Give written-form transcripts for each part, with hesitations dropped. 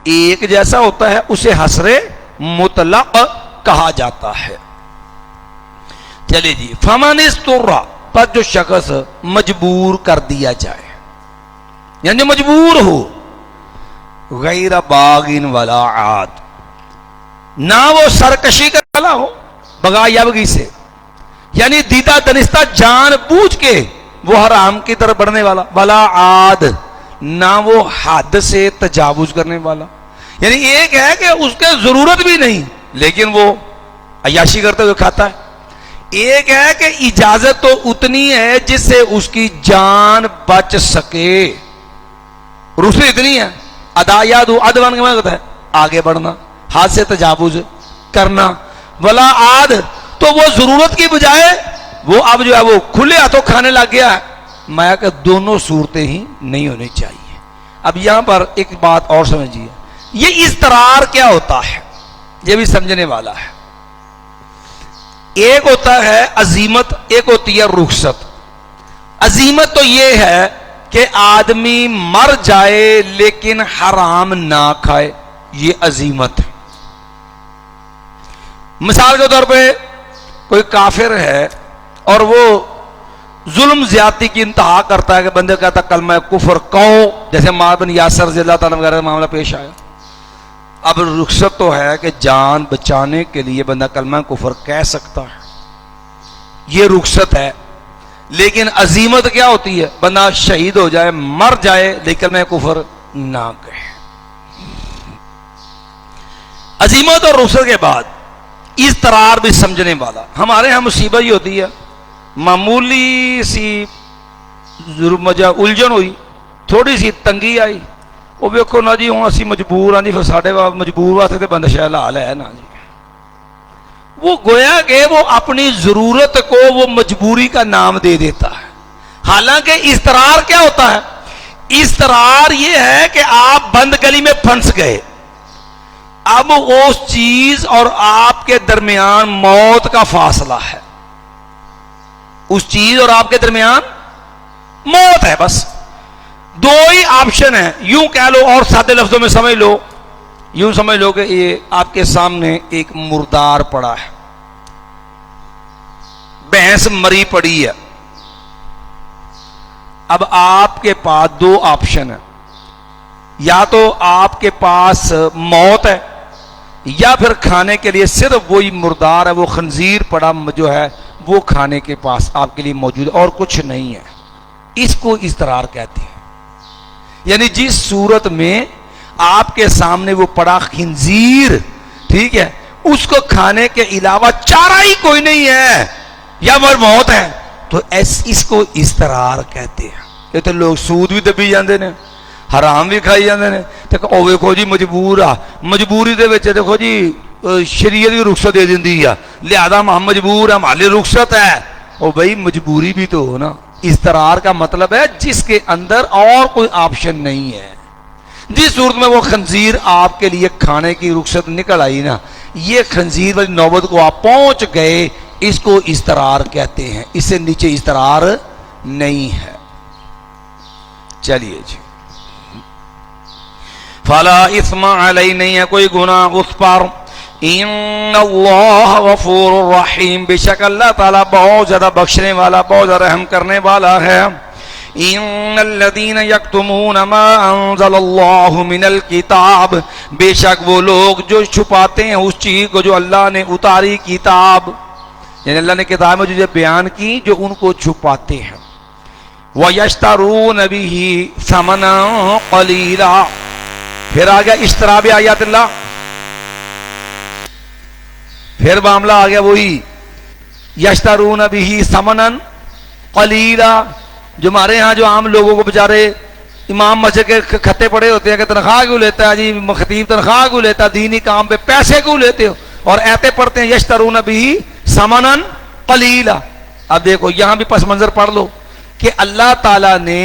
ایک جیسا ہوتا ہے اسے حصر مطلق کہا جاتا ہے. چلے جی. فمن اضطر، پر جو شخص مجبور کر دیا جائے، یعنی مجبور ہو، غیر باغین ولا عاد، نہ وہ سرکشی کا والا ہو بغایابگی سے، یعنی دیدہ دنستہ جان بوجھ کے وہ حرام کی طرف بڑھنے والا، ولا عاد، نہ وہ حد سے تجاوز کرنے والا. یعنی ایک ہے کہ اس کے ضرورت بھی نہیں لیکن وہ عیاشی کرتے ہوئے کھاتا ہے. ایک ہے کہ اجازت تو اتنی ہے جس سے اس کی جان بچ سکے، رسل اتنی ہے. ادا یاد ادوان کے مطلب ہے آگے بڑھنا، ہاتھ سے تجاوز کرنا. ولا عاد، تو وہ ضرورت کی بجائے وہ اب جو ہے وہ کھلے ہاتھوں کھانے لگ گیا ہے. میں کہ دونوں صورتیں ہی نہیں ہونی چاہیے. اب یہاں پر ایک بات اور سمجھیے، یہ اضطرار کیا ہوتا ہے یہ بھی سمجھنے والا ہے. ایک ہوتا ہے عزیمت، ایک ہوتی ہے رخصت. عزیمت تو یہ ہے کہ آدمی مر جائے لیکن حرام نہ کھائے، یہ عزیمت ہے. مثال کے طور پہ کوئی کافر ہے اور وہ ظلم زیادتی کی انتہا کرتا ہے کہ بندے کہتا کلمہ کفر کہو، جیسے عمار بن یاسر رضی اللہ تعالیٰ وغیرہ معاملہ پیش آیا. اب رخصت تو ہے کہ جان بچانے کے لیے بندہ کلمہ کفر کہہ سکتا ہے، یہ رخصت ہے. لیکن عزیمت کیا ہوتی ہے؟ بندہ شہید ہو جائے، مر جائے لیکن کلمہ کفر نہ کہے. عزیمت اور رخصت کے بعد اضطرار بھی سمجھنے والا. ہمارے ہاں مصیبت یہ ہوتی ہے، معمولی سی الجھن ہوئی، تھوڑی سی تنگی آئی، وہ ویکھو نا جی ہوں اسی مجبور ہاں جی، پھر ساڈے مجبور واسطے تے بندہ شاید حال ہے نا جی. وہ گویا کہ وہ اپنی ضرورت کو وہ مجبوری کا نام دے دیتا ہے. حالانکہ اضطرار کیا ہوتا ہے؟ اضطرار یہ ہے کہ آپ بند گلی میں پھنس گئے، اب اس چیز اور آپ کے درمیان موت کا فاصلہ ہے، اس چیز اور آپ کے درمیان موت ہے. بس دو ہی آپشن ہیں، یوں کہہ لو اور سادے لفظوں میں سمجھ لو، یوں سمجھ لو کہ یہ آپ کے سامنے ایک مردار پڑا ہے، بھینس مری پڑی ہے. اب آپ کے پاس دو آپشن ہیں، یا تو آپ کے پاس موت ہے یا پھر کھانے کے لیے صرف وہی مردار ہے، وہ خنزیر پڑا جو ہے وہ کھانے کے پاس آپ کے لیے موجود ہے اور کچھ نہیں ہے. اس کو اضطرار کہتے ہیں. یعنی جس صورت میں آپ کے سامنے وہ پڑا خنزیر، ٹھیک ہے، اس کو کھانے کے علاوہ چارہ ہی کوئی نہیں ہے یا وہ موت ہے، تو اس کو اضطرار کہتے ہیں. یہ تو لوگ سود بھی دبی جاندے نے، حرام بھی کھائی جاندے نے، تے او ویکھو جی مجبور آ، مجبوری دے وچ دیکھو جی شریعت کی رخصت دے دیندی ہے، لہذا ہم مجبور ہیں، ہماری رخصت ہے. او بھائی مجبوری بھی تو ہو نا. اضطرار کا مطلب ہے جس کے اندر اور کوئی آپشن نہیں ہے. جس صورت میں وہ خنزیر آپ کے لیے کھانے کی رخصت نکل آئی نا، یہ خنزیر والی نوبت کو آپ پہنچ گئے، اس کو اضطرار کہتے ہیں. اس سے نیچے اضطرار نہیں ہے. چلیے جی. فلا اثم علیہ، نہیں ہے کوئی گناہ اس پر. ان اللہ غفور رحیم، بے شک اللہ تعالیٰ بہت زیادہ بخشنے والا، بہت زیادہ رحم کرنے والا ہے. ان الذین یکتمون ما انزل اللہ من الکتاب، بے شک وہ لوگ جو چھپاتے ہیں اس چیز کو جو اللہ نے اتاری کتاب، یعنی اللہ نے کتاب میں جو بیان کی جو ان کو چھپاتے ہیں. وَيَشْتَرُونَ بِهِ ثَمَنًا قَلِيلًا، پھر آ گیا اشترا بھی آیات اللہ، پھر معاملہ آ گیا وہی یشترون بِهِ ثَمَنًا قَلِيلًا. جو ہمارے ہاں جو عام لوگوں کو بیچارے امام مسجد کے کھتے پڑے ہوتے ہیں کہ تنخواہ کیوں لیتا ہے جی خطیب، تنخواہ کیوں لیتا ہے، دینی کام پہ پیسے کیوں لیتے ہو، اور ایتے پڑھتے ہیں یشترون بِهِ ثَمَنًا قَلِيلًا. اب دیکھو یہاں بھی پس منظر پڑھ لو کہ اللہ تعالیٰ نے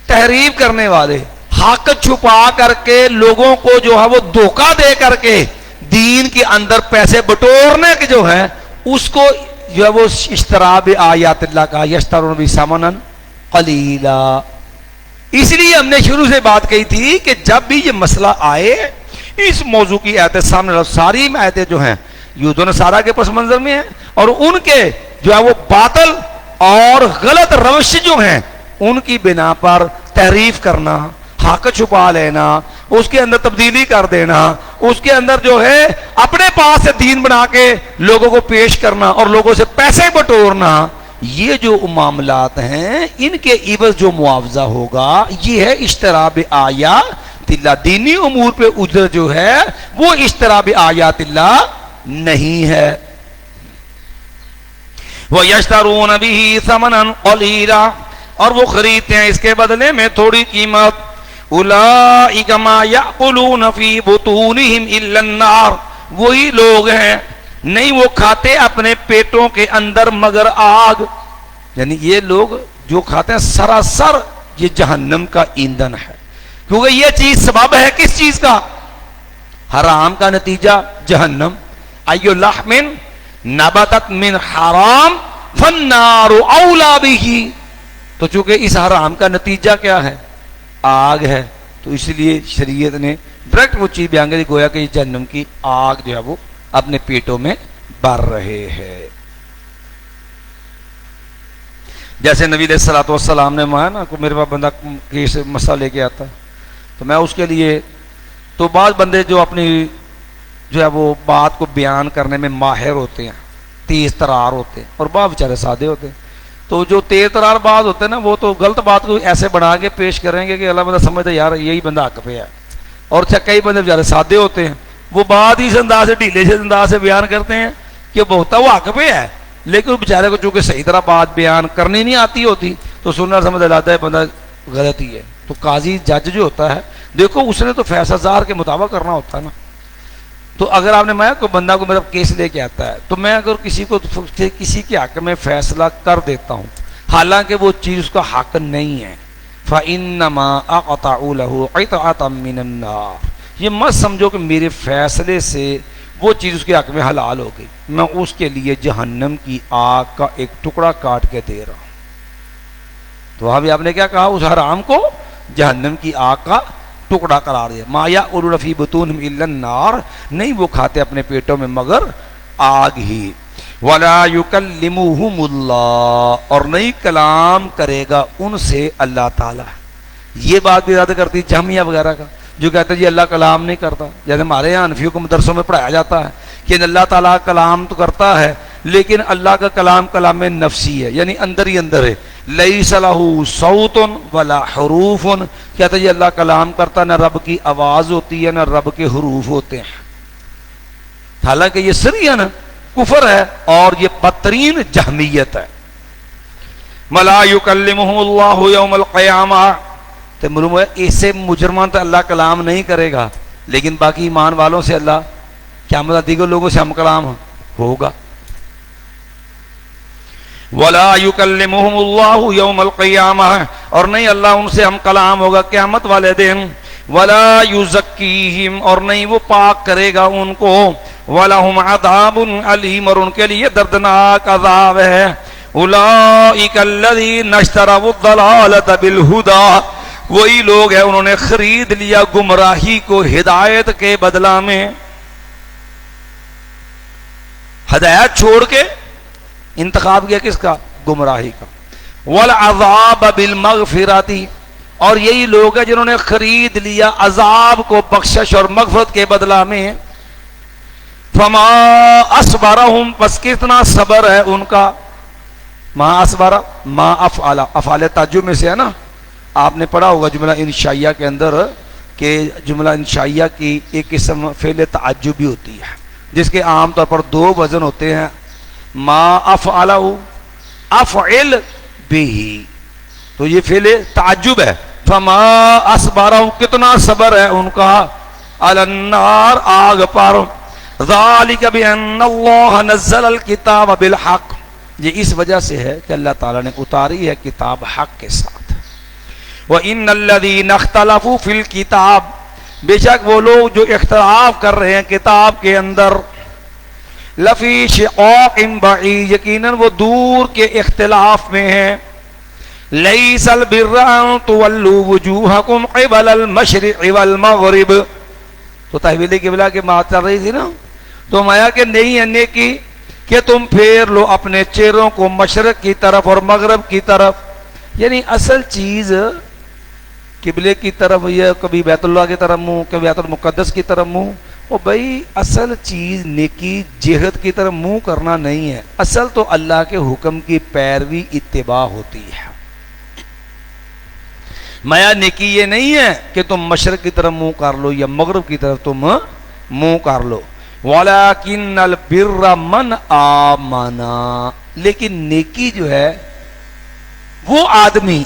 تحریف کرنے والے، حق چھپا کر کے لوگوں کو جو ہے وہ دھوکہ دے کر کے دین کے اندر پیسے بٹورنے کے جو ہے اس کو جو ہے وہ اشترا بآیات اللہ کا، یشترون بِثَمَنًا قلیلا. اس لیے ہم نے شروع سے بات کہی تھی کہ جب بھی یہ مسئلہ آئے اس موضوع کی آیتیں سامنے، ساری آیتیں جو ہیں یہود و نصارہ کے پس منظر میں ہیں، اور ان کے جو ہے وہ باطل اور غلط روش جو ہیں ان کی بنا پر تحریف کرنا، حق چھپا لینا، اس کے اندر تبدیلی کر دینا، اس کے اندر جو ہے اپنے پاس سے دین بنا کے لوگوں کو پیش کرنا اور لوگوں سے پیسے بٹورنا، یہ جو معاملات ہیں ان کے عوض جو معاوضہ ہوگا یہ ہے اشتراب آیات اللہ. دینی امور پہ اجرت جو ہے وہ اشتراب آیات اللہ نہیں ہے. وَيَشْتَرُونَ بِهِ ثَمَنًا قَلِيلًا، اور وہ خریدتے ہیں اس کے بدلے میں تھوڑی قیمت. اولئک ما یأکلون فی بطونہم الا النار، وہی لوگ ہیں نہیں وہ کھاتے اپنے پیٹوں کے اندر مگر آگ. یعنی یہ لوگ جو کھاتے ہیں سراسر یہ جہنم کا ایندھن ہے، کیونکہ یہ چیز سبب ہے کس چیز کا؟ حرام کا نتیجہ جہنم. ایو لحم نبتت من حرام فالنار اولا بہ، تو چونکہ اس حرام کا نتیجہ کیا ہے؟ آگ ہے، تو اس لیے شریعت نے ڈائریکٹ وہ چیز بیان کری گویا کہ یہ جہنم کی آگ جو ہے وہ اپنے پیٹوں میں بر رہے ہیں. جیسے نبی علیہ الصلوۃ والسلام نے مانا نا، میرے پاس بندہ کیس مسئلہ لے کے آتا تو میں اس کے لیے، تو بعض بندے جو اپنی جو ہے وہ بات کو بیان کرنے میں ماہر ہوتے ہیں، تیز ترار ہوتے ہیں، اور بعض بیچارے سادے ہوتے ہیں. تو جو تیز ترار بات ہوتے ہیں نا وہ تو غلط بات کو ایسے بنا کے پیش کریں گے کہ اللہ بندہ سمجھتا یار یہی بندہ حق پہ ہے. اور کئی بندے بیچارے سادے ہوتے ہیں، وہ بات ہی اس انداز سے ڈھیلے سے انداز سے بیان کرتے ہیں کہ بہتا وہ حق پہ ہے، لیکن بیچارے کو چونکہ صحیح طرح بات بیان کرنی نہیں آتی ہوتی تو سننا سمجھ لاتا ہے بندہ غلط ہی ہے. تو قاضی جج جو ہوتا ہے دیکھو اس نے تو فیصلہ زار کے مطابق کرنا ہوتا ہے نا. تو اگر آپ نے میں کوئی بندہ کو میرا کیس لے کے آتا ہے تو میں اگر کسی کے حق میں فیصلہ کر دیتا ہوں حالانکہ وہ چیز اس کا حق نہیں ہے، فَإِنَّمَا أَقْطَعُ لَهُ قِطْعَةً مِّنَ النَّارِ، یہ مت سمجھو کہ میرے فیصلے سے وہ چیز اس کے حق میں حلال ہو گئی، میں اس کے لیے جہنم کی آگ کا ایک ٹکڑا کاٹ کے دے رہا ہوں. تو وہاں بھی آپ نے کیا کہا؟ اس حرام کو جہنم کی آگ کا ٹکڑا قرار دیا. ما یأکلون فی بطونہم الا النار، نہیں وہ کھاتے اپنے پیٹوں میں مگر آگ ہی. ولا یکلمہم اللہ، اور نہیں کلام کرے گا ان سے اللہ تعالی. یہ بات بھی یاد کرتی جہمیہ وغیرہ کا جو کہتے ہیں جی اللہ کلام نہیں کرتا. جیسے ہمارے یہاں حنفیوں کو مدرسوں میں پڑھایا جاتا ہے کہ اللہ تعالیٰ کلام تو کرتا ہے لیکن اللہ کا کلام کلام نفسی ہے، یعنی اندر ہی اندر ہے. لیس لہ صوت ولا حروف، کہتے ہیں جی اللہ کلام کرتا، نہ رب کی آواز ہوتی ہے نہ رب کے حروف ہوتے ہیں. حالانکہ یہ سریعا کفر ہے اور یہ بدترین جہمیت ہے. ولا یکلمہ اللہ یوم القیامہ، تو معلوم ہے ایسے مجرمان تو اللہ کلام نہیں کرے گا، لیکن باقی ایمان والوں سے اللہ قیامت دیگر لوگوں سے ہم کلام ہوگا. ولا یکلمہم اللہ یوم القیامہ، اور نہیں اللہ ان سے ہم کلام ہوگا قیامت والے دن. ولا یزکیہم، اور نہیں وہ پاک کرے گا ان کو. وَلَهُمْ عَذَابٌ علیم، اور ان کے لیے دردناک عذاب ہے. اولئک الذین اشتروا الضلالۃ بالہدی، وہی لوگ ہیں انہوں نے خرید لیا گمراہی کو ہدایت کے بدلہ میں. ہدایت چھوڑ کے انتخاب کیا کس کا؟ گمراہی کا. والعذاب بالمغفرۃ، اور یہی لوگ ہیں جنہوں نے خرید لیا عذاب کو بخشش اور مغفرت کے بدلہ میں. فما اصبرہم، پس کتنا صبر ہے ان کا. ما اصبر ما افعل، افعال تعجب میں سے ہے نا. آپ نے پڑھا ہوگا جملہ انشائیہ کے اندر کہ جملہ انشائیہ کی ایک قسم فعل تعجب بھی ہوتی ہے جس کے عام طور پر دو وزن ہوتے ہیں، ما افعلہ افعل بہ، تو یہ فعل تعجب ہے. فما اصبرہم، کتنا صبر ہے ان کا، علی النار، آگ پر. ذالک بان اللہ نزل الکتاب بالحق، یہ اس وجہ سے ہے کہ اللہ تعالیٰ نے اتاری ہے کتاب حق کے ساتھ. وَإِنَّ الَّذِينَ اخْتَلَفُوا فِي الْكِتَابِ، بے شک وہ لوگ جو اختلاف کر رہے ہیں کتاب کے اندر، لَفِي شِقَاقٍ بَعِیدٍ، یقیناً وہ دور کے اختلاف میں ہیں. لیس البر ان تولوا وجوہکم قبل المشرق والمغرب. تو تحویل قبلہ کی بات چل رہی تھی نا، تو مایا کہ نہیں ہے نیکی کہ تم پھیر لو اپنے چہروں کو مشرق کی طرف اور مغرب کی طرف. یعنی اصل چیز قبلے کی طرف، یہ کبھی بیت اللہ کی طرف منہ، کبھی بیت المقدس کی طرف منہ. او بھائی اصل چیز نیکی جہت کی طرف منہ کرنا نہیں ہے، اصل تو اللہ کے حکم کی پیروی اتباع ہوتی ہے. مایا نیکی یہ نہیں ہے کہ تم مشرق کی طرف منہ کر لو یا مغرب کی طرف تم منہ کر لو. وَلَكِنَّ الْبِرَّ مَنْ آمَنَا، لیکن نیکی جو ہے وہ آدمی،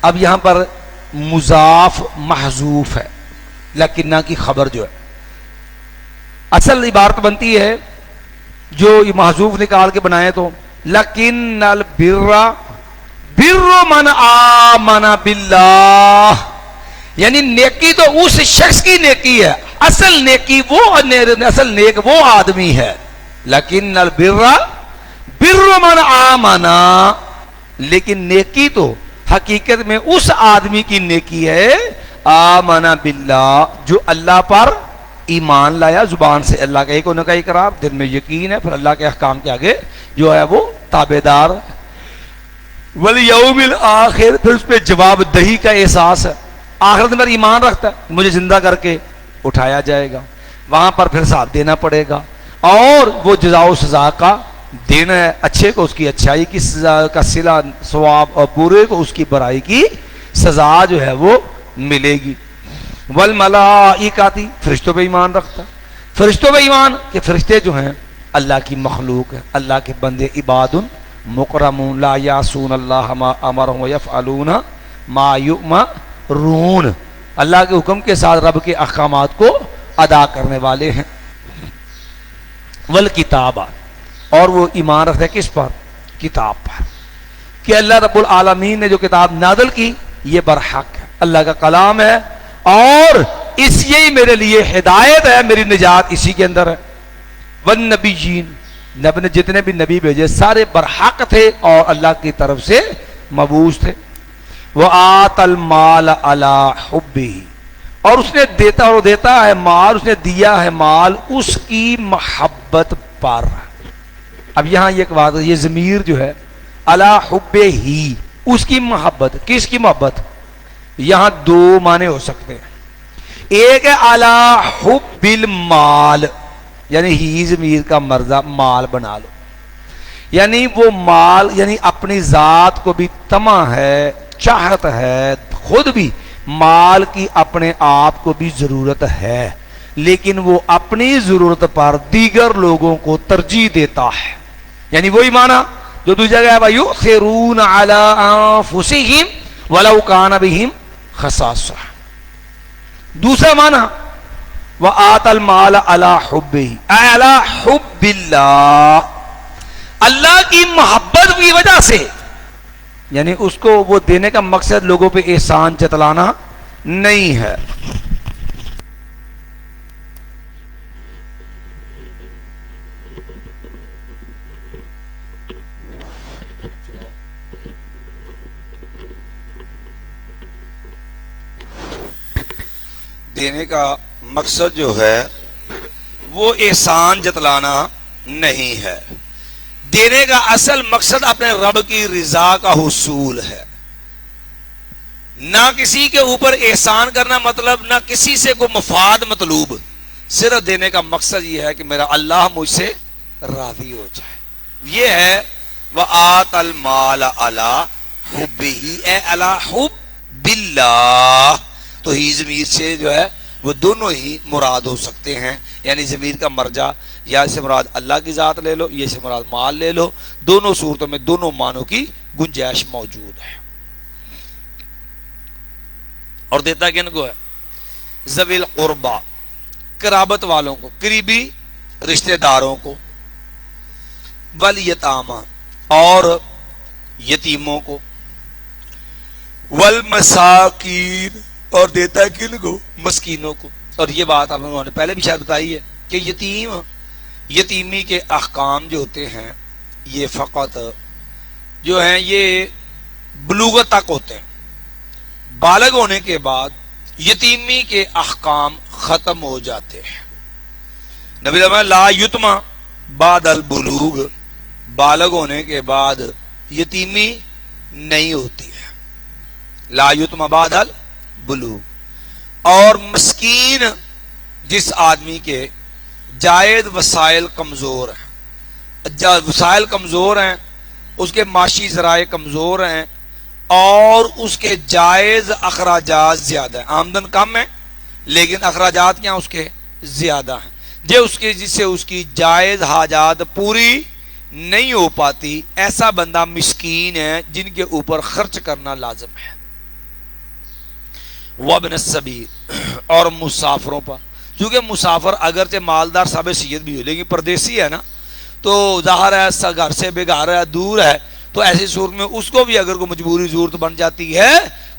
اب یہاں پر مضاف محذوف ہے، لکنہ کی خبر جو ہے، اصل عبارت بنتی ہے جو یہ محذوف نکال کے بنائے تو لَكِنَّ الْبِرَّ بِرُّ مَنْ آمَنَ بِاللَّهِ، یعنی نیکی تو اس شخص کی نیکی ہے، اصل نیکی وہ، اصل نیک وہ آدمی ہے. لیکن البر بر من آمنا، لیکن نیکی تو حقیقت میں اس آدمی کی نیکی ہے آمنا باللہ، جو اللہ پر ایمان لایا، زبان سے اللہ کا ایک ہونے کا اقرار، دل میں یقین ہے، پھر اللہ کے احکام کے آگے جو ہے وہ تابعدار. والیوم الآخر، پھر اس پہ جواب دہی کا احساس ہے، آخرت میں ایمان رکھتا ہے، مجھے زندہ کر کے اٹھایا جائے گا، وہاں پر پھر حساب دینا پڑے گا، اور وہ جزا و سزا کا دینا ہے، اچھے کو اس کی اچھائی کی سزا کا صلہ ثواب، اور برے کو اس کی برائی کی سزا جو ہے وہ ملے گی. والملائکۃ، فرشتوں پہ ایمان رکھتا ہے، فرشتوں پہ ایمان کہ فرشتے جو ہیں اللہ کی مخلوق ہے، اللہ کے بندے، عباد مکرمون لا یعصون اللہ ما امرهم ویفعلون ما یؤمرون، اللہ کے حکم کے ساتھ رب کے احکامات کو ادا کرنے والے ہیں. والکتاب، اور وہ ایمان رکھتا ہے کس پر؟ کتاب پر، کہ اللہ رب العالمین نے جو کتاب نازل کی یہ برحق ہے، اللہ کا کلام ہے، اور اس یہی میرے لیے ہدایت ہے، میری نجات اسی کے اندر ہے. والنبیین، نبی نے جتنے بھی نبی بھیجے سارے برحق تھے اور اللہ کی طرف سے مبعوث تھے. وَآتَ الْمَالَ عَلَىٰ حُبِّهِ، اور اس نے دیتا، اور دیتا ہے مال، اس نے دیا ہے مال اس کی محبت پر. اب یہاں یہ ایک بات، یہ ضمیر جو ہے عَلَىٰ حُبِّهِ، اس کی محبت، کس کی محبت؟ یہاں دو معنی ہو سکتے ہیں. ایک ہے عَلَىٰ حُبِّ الْمَالِ، یعنی ہی ضمیر کا مرزا مال بنا لو، یعنی وہ مال، یعنی اپنی ذات کو بھی طمع ہے، چاہت ہے، خود بھی مال کی اپنے آپ کو بھی ضرورت ہے، لیکن وہ اپنی ضرورت پر دیگر لوگوں کو ترجیح دیتا ہے. یعنی وہی معنی جو دوسری جگہ ہے وَيُؤْثِرُونَ عَلَىٰ أَنفُسِهِمْ وَلَوْ كَانَ بِهِمْ خَصَاصَةٌ. دوسرا معنی وَآتَ الْمَالَ عَلَىٰ حُبِّهِ، اے عَلَىٰ حُبِّ اللَّهِ، اللہ کی محبت کی وجہ سے، یعنی اس کو وہ دینے کا مقصد لوگوں پہ احسان جتلانا نہیں ہے. دینے کا مقصد جو ہے وہ احسان جتلانا نہیں ہے. دینے کا اصل مقصد اپنے رب کی رضا کا حصول ہے، نہ کسی کے اوپر احسان کرنا مطلب، نہ کسی سے کوئی مفاد مطلوب، صرف دینے کا مقصد یہ ہے کہ میرا اللہ مجھ سے راضی ہو جائے. یہ ہے وَآتَ الْمَالَ عَلَىٰ حُبِّهِ، اے عَلَىٰ حُبِّ اللَّهِ. تو ہی ضمیر سے جو ہے وہ دونوں ہی مراد ہو سکتے ہیں، یعنی ضمیر کا مرجع یا سے مراد اللہ کی ذات لے لو، یہ سے مراد مال لے لو، دونوں صورتوں میں دونوں معنوں کی گنجائش موجود ہے. اور دیتا کن کو ہے؟ ذوی القربہ، قرابت والوں کو، قریبی رشتہ داروں کو، والیتامہ، اور یتیموں کو، والمساکین، اور دیتا ہے کن کو؟ مسکینوں کو. اور یہ بات آپ نے پہلے بھی شاید بتائی ہے کہ یتیمی کے احکام جو ہوتے ہیں یہ فقط جو ہیں یہ بلوغت تک ہوتے ہیں. بالغ ہونے کے بعد یتیمی کے احکام ختم ہو جاتے ہیں. نبی فرمایا لا یتما بعد البلوغ، بالغ ہونے کے بعد یتیمی نہیں ہوتی ہے. لا یتما بعد البلوغ. اور مسکین جس آدمی کے جائز وسائل کمزور ہیں، وسائل کمزور ہیں، اس کے معاشی ذرائع کمزور ہیں اور اس کے جائز اخراجات زیادہ ہیں. آمدن کم ہے لیکن اخراجات کیا اس کے زیادہ ہیں. جس سے اس کی جائز حاجات پوری نہیں ہو پاتی، ایسا بندہ مسکین ہے جن کے اوپر خرچ کرنا لازم ہے. وابن السبیل، اور مسافروں پر. کیونکہ مسافر اگرچہ مالدار صاحب سید بھی ہو لیکن پردیسی ہے نا، تو ظاہر ہے گھر سے بگار ہے، دور ہے، تو ایسی صورت میں اس کو بھی اگر کوئی مجبوری ضرورت بن جاتی ہے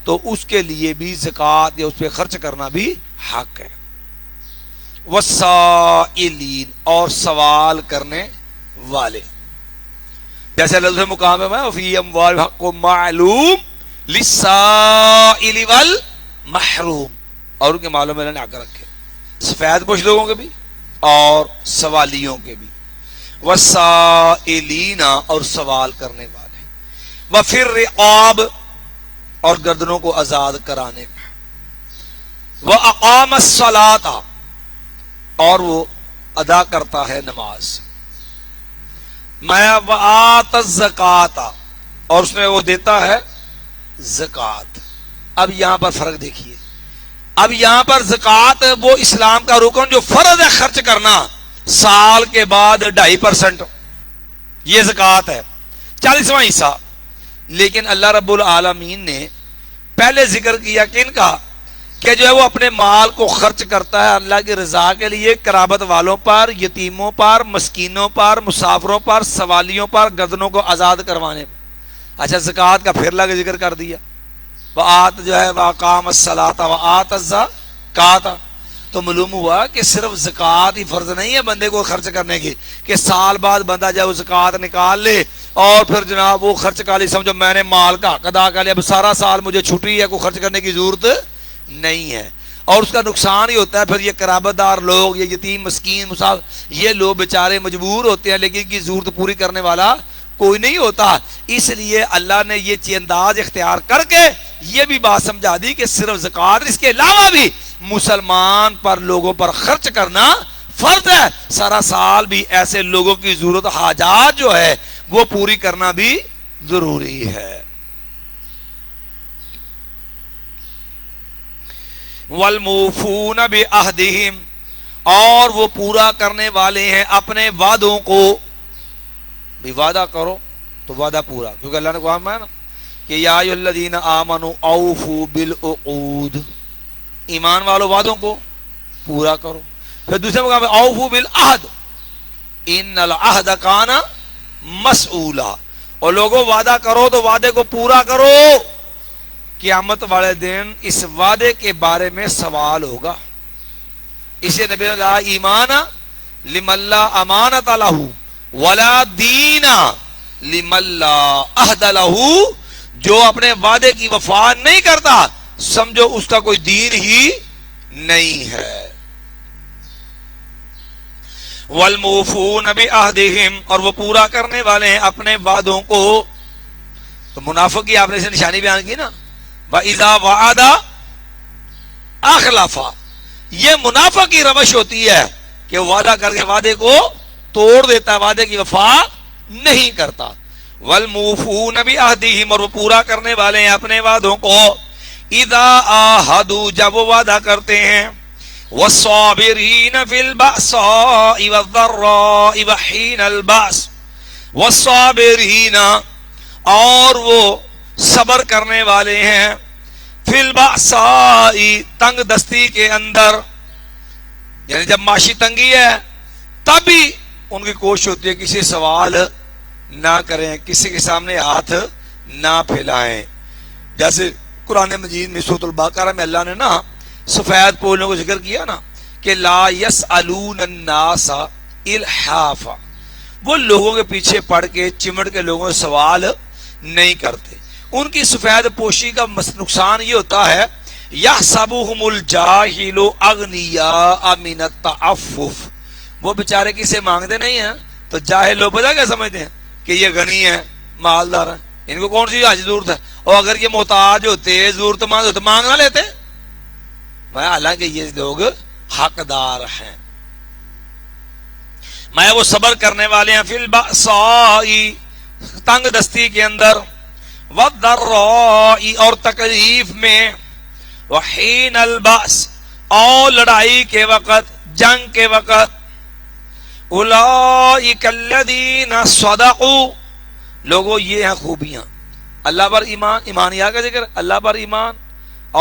تو اس کے لیے بھی زکوٰۃ یا اس پہ خرچ کرنا بھی حق ہے. والسائلین، اور سوال کرنے والے. جیسے لفظ مقام ہے فی اموال حق معلوم للسائل والمحروم، اور ان کے مالوں میں اللہ نے حق رکھے، سفید پوش لوگوں کے بھی اور سوالیوں کے بھی. والسائلین، اور سوال کرنے والے. وفی الرقاب، اور گردنوں کو آزاد کرانے میں. واقام الصلاۃ، اور وہ ادا کرتا ہے نماز. وآت الزکات، اور اس میں وہ دیتا ہے زکات. اب یہاں پر فرق دیکھیے. اب یہاں پر زکات وہ اسلام کا رکن جو فرض ہے خرچ کرنا سال کے بعد 2.5%، یہ زکات ہے، 40واں حصہ. لیکن اللہ رب العالمین نے پہلے ذکر کیا کن کا، کہ جو ہے وہ اپنے مال کو خرچ کرتا ہے اللہ کی رضا کے لیے، قرابت والوں پر، یتیموں پر، مسکینوں پر، مسافروں پر، سوالیوں پر، گردنوں کو آزاد کروانے پر. اچھا زکوٰۃ کا پھر لگے ذکر کر دیا. وآت جو ہے واقام الصلاۃ وآت الزکات، تو معلوم ہوا کہ صرف زکوٰۃ ہی فرض نہیں ہے بندے کو خرچ کرنے کی، کہ سال بعد بندہ جب وہ زکوٰۃ نکال لے اور پھر جناب وہ خرچ کا لی، سمجھو میں نے مال کا حق ادا کر لیا، اب سارا سال مجھے چھٹی ہے، کوئی خرچ کرنے کی ضرورت نہیں ہے. اور اس کا نقصان ہی ہوتا ہے پھر یہ قرابت دار لوگ، یہ یتیم مسکین مسافر، یہ لوگ بیچارے مجبور ہوتے ہیں لیکن ان کی ضرورت پوری کرنے والا کوئی نہیں ہوتا. اس لیے اللہ نے یہ انداز اختیار کر کے یہ بھی بات سمجھا دی کہ صرف زکوٰۃ، اس کے علاوہ بھی مسلمان پر لوگوں پر خرچ کرنا فرض ہے. سارا سال بھی ایسے لوگوں کی ضرورت حاجات جو ہے وہ پوری کرنا بھی ضروری ہے. والموفون بعہدہم، اور وہ پورا کرنے والے ہیں اپنے وعدوں کو. بھی وعدہ کرو تو وعدہ پورا، کیونکہ اللہ نے کہا ہے نا کہ یا ایھا الذین آمنوا اوفوا بالعقود، ایمان والو وعدوں کو پورا کرو. پھر دوسرے مقام میں اوفوا بالعہد ان العہد کان مسئولا، اور لوگوں وعدہ کرو تو وعدے کو پورا کرو، قیامت والے دن اس وعدے کے بارے میں سوال ہوگا. اسے نبی نے کہا ایمان لمن لا امانت لہ ولا دین لمن لا عہد لہ، جو اپنے وعدے کی وفا نہیں کرتا سمجھو اس کا کوئی دین ہی نہیں ہے. والموفون بعہدہم، اور وہ پورا کرنے والے ہیں اپنے وعدوں کو. تو منافق کی آپ نے اسے نشانی بیان کی نا، وَإِذَا وَعَدَ أَخْلَفَ، یہ منافق کی روش ہوتی ہے کہ وعدہ کر کے وعدے کو توڑ دیتا ہے، وعدے کی وفا نہیں کرتا. وَالْمُوفُونَ بِعَهْدِهِمْ، اور وہ پورا کرنے والے ہیں اپنے وعدوں کو. اِذَا عَاهَدُوا، جب وہ وعدہ کرتے ہیں. وَالصَّابِرِينَ فِي الْبَأْسَاءِ وَالضَّرَّاءِ وَحِينَ الْبَأْسِ، وَالصَّابِرِينَ، اور وہ صبر کرنے والے ہیں فی البأساء، تنگ دستی کے اندر، یعنی جب معاشی تنگی ہے تب بھی ان کی کوشش ہوتی ہے کسی سوال نہ کریں، کسی کے سامنے ہاتھ نہ پھیلائیں. جیسے قرآن مجید میں سورۃ البقرہ میں اللہ نے نا سفید پولوں کو ذکر کیا نا کہ لا یسألون الناس الحافا، وہ لوگوں کے پیچھے پڑھ کے چمٹ کے لوگوں سے سوال نہیں کرتے. ان کی سفید پوشی کا نقصان یہ ہوتا ہے یحسبهم الجاہل اغنیاء من التعفف، وہ بیچارے کسے مانگتے نہیں ہیں تو جاہل لوگ پتہ کیا سمجھتے ہیں کہ یہ غنی ہے، مالدار ہے، ان کو کون سی ضرورت ہے، اور اگر یہ محتاج ہوتے ضرورت مند ہوتے مانگ نہ لیتے، میں حالانکہ یہ لوگ حقدار ہیں، میں وہ صبر کرنے والے ہیں، فی البأساء تنگ دستی کے اندر، والضراء اور تکلیف میں، وحین البأس اور لڑائی کے وقت، جنگ کے وقت، اولئک الذین صدقوا، لوگوں یہ ہیں خوبیاں، اللہ پر ایمان، ایمانیات کا ذکر، اللہ پر ایمان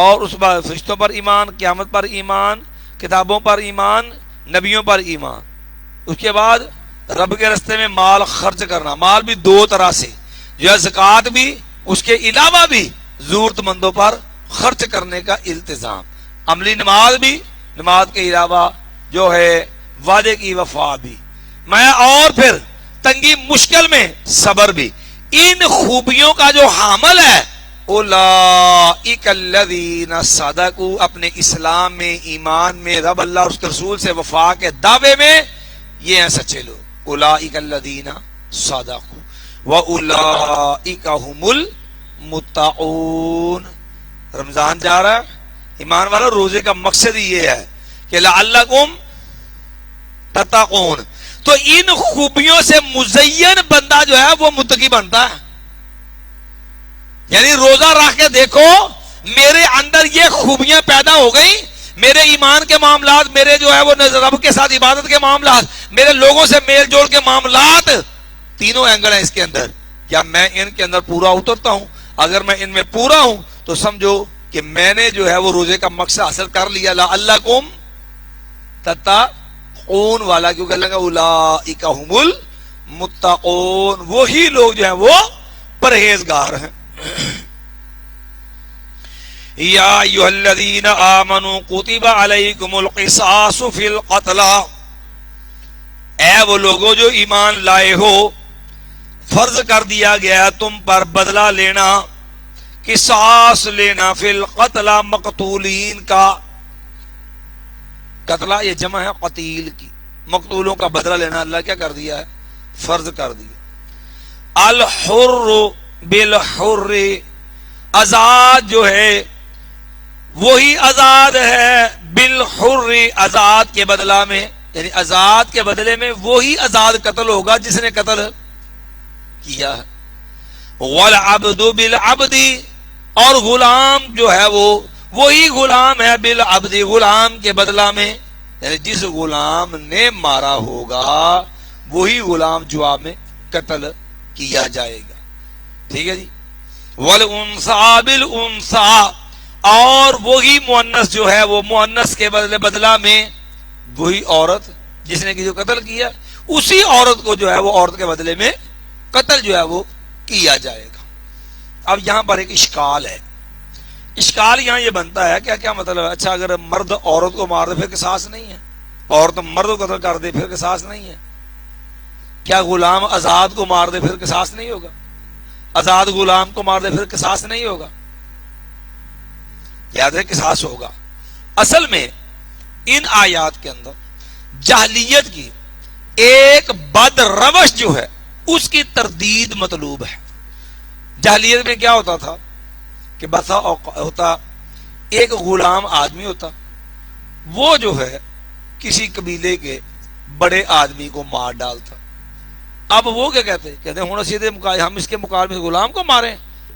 اور اس پر فرشتوں پر ایمان، قیامت پر ایمان، کتابوں پر ایمان، نبیوں پر ایمان، اس کے بعد رب کے راستے میں مال خرچ کرنا، مال بھی دو طرح سے، جو ہے زکوٰۃ بھی، اس کے علاوہ بھی ضرورت مندوں پر خرچ کرنے کا التزام، عملی نماز بھی، نماز کے علاوہ جو ہے وعدے کی وفا بھی، میں اور پھر تنگی مشکل میں صبر بھی، ان خوبیوں کا جو حامل ہے اولئک الذین صدقوا، اپنے اسلام میں، ایمان میں، رب اللہ اور اس کے رسول سے وفا کے دعوے میں، یہ ہیں سچے لوگ، اولئک الذین صدقوا واولئک هم المتقون۔ رمضان جا رہا ہے، ایمان والا روزے کا مقصد ہی یہ ہے کہ لعلکم تتقون، تو ان خوبیوں سے مزین بندہ جو ہے وہ متقی بنتا ہے، یعنی روزہ رکھ کے دیکھو میرے اندر یہ خوبیاں پیدا ہو گئی، میرے ایمان کے معاملات، میرے جو ہے وہ رب کے ساتھ عبادت کے معاملات، میرے لوگوں سے میل جوڑ کے معاملات، تینوں اینگل ہیں اس کے اندر، کیا میں ان کے اندر پورا اترتا ہوں؟ اگر میں ان میں پورا ہوں تو سمجھو کہ میں نے جو ہے وہ روزے کا مقصد حاصل کر لیا، لعلکم تتقون والا، کیونکہ اللہ کا اولئک هم المتقون، وہی لوگ جو ہیں وہ پرہیزگار ہیں۔ یا ایھا الذین آمنوا کتب علیکم القصاص فی القتلی، اے وہ لوگوں جو ایمان لائے ہو، فرض کر دیا گیا تم پر بدلہ لینا، قصاص لینا، فی القتلی مقتولین کا، قتلہ یہ جمع ہے قتیل کی، مقتولوں کا بدلہ لینا اللہ کیا کر دیا ہے؟ فرض کر دیا۔ الحر بالحر، آزاد جو ہے وہی آزاد ہے، بالحر آزاد کے بدلہ میں، یعنی آزاد کے بدلے میں وہی آزاد قتل ہوگا جس نے قتل کیا ہے، والعبد بالعبد، اور غلام جو ہے وہ وہی غلام ہے، بالعبد غلام کے بدلہ میں، یعنی جس غلام نے مارا ہوگا وہی غلام جواب میں قتل کیا جائے گا، ٹھیک ہے جی۔ والانثى بالانثى، اور وہی مؤنث جو ہے وہ مؤنث کے بدلہ میں وہی عورت جس نے جو قتل کیا، اسی عورت کو جو ہے وہ عورت کے بدلے میں قتل جو ہے وہ کیا جائے گا۔ اب یہاں پر ایک اشکال ہے، اشکال یہاں یہ بنتا ہے کیا مطلب ہے؟ اچھا اگر مرد عورت کو مار دے پھر قصاص نہیں ہے، عورت مرد کو قتل کر دے پھر قصاص نہیں ہے، کیا غلام آزاد کو مار دے پھر قصاص نہیں ہوگا؟ آزاد غلام کو مار دے پھر قصاص نہیں ہوگا؟ یاد ہے قصاص ہوگا۔ اصل میں ان آیات کے اندر جاہلیت کی ایک بد روش جو ہے اس کی تردید مطلوب ہے۔ جاہلیت میں کیا ہوتا تھا کہ بسا ہوتا ایک غلام آدمی ہوتا، وہ جو ہے کسی قبیلے کے بڑے آدمی کو مار ڈالتا، اب وہ کیا کہتے ہیں ہوں سیدھے ہم اس کے مقابلے میں غلام کو ماریں،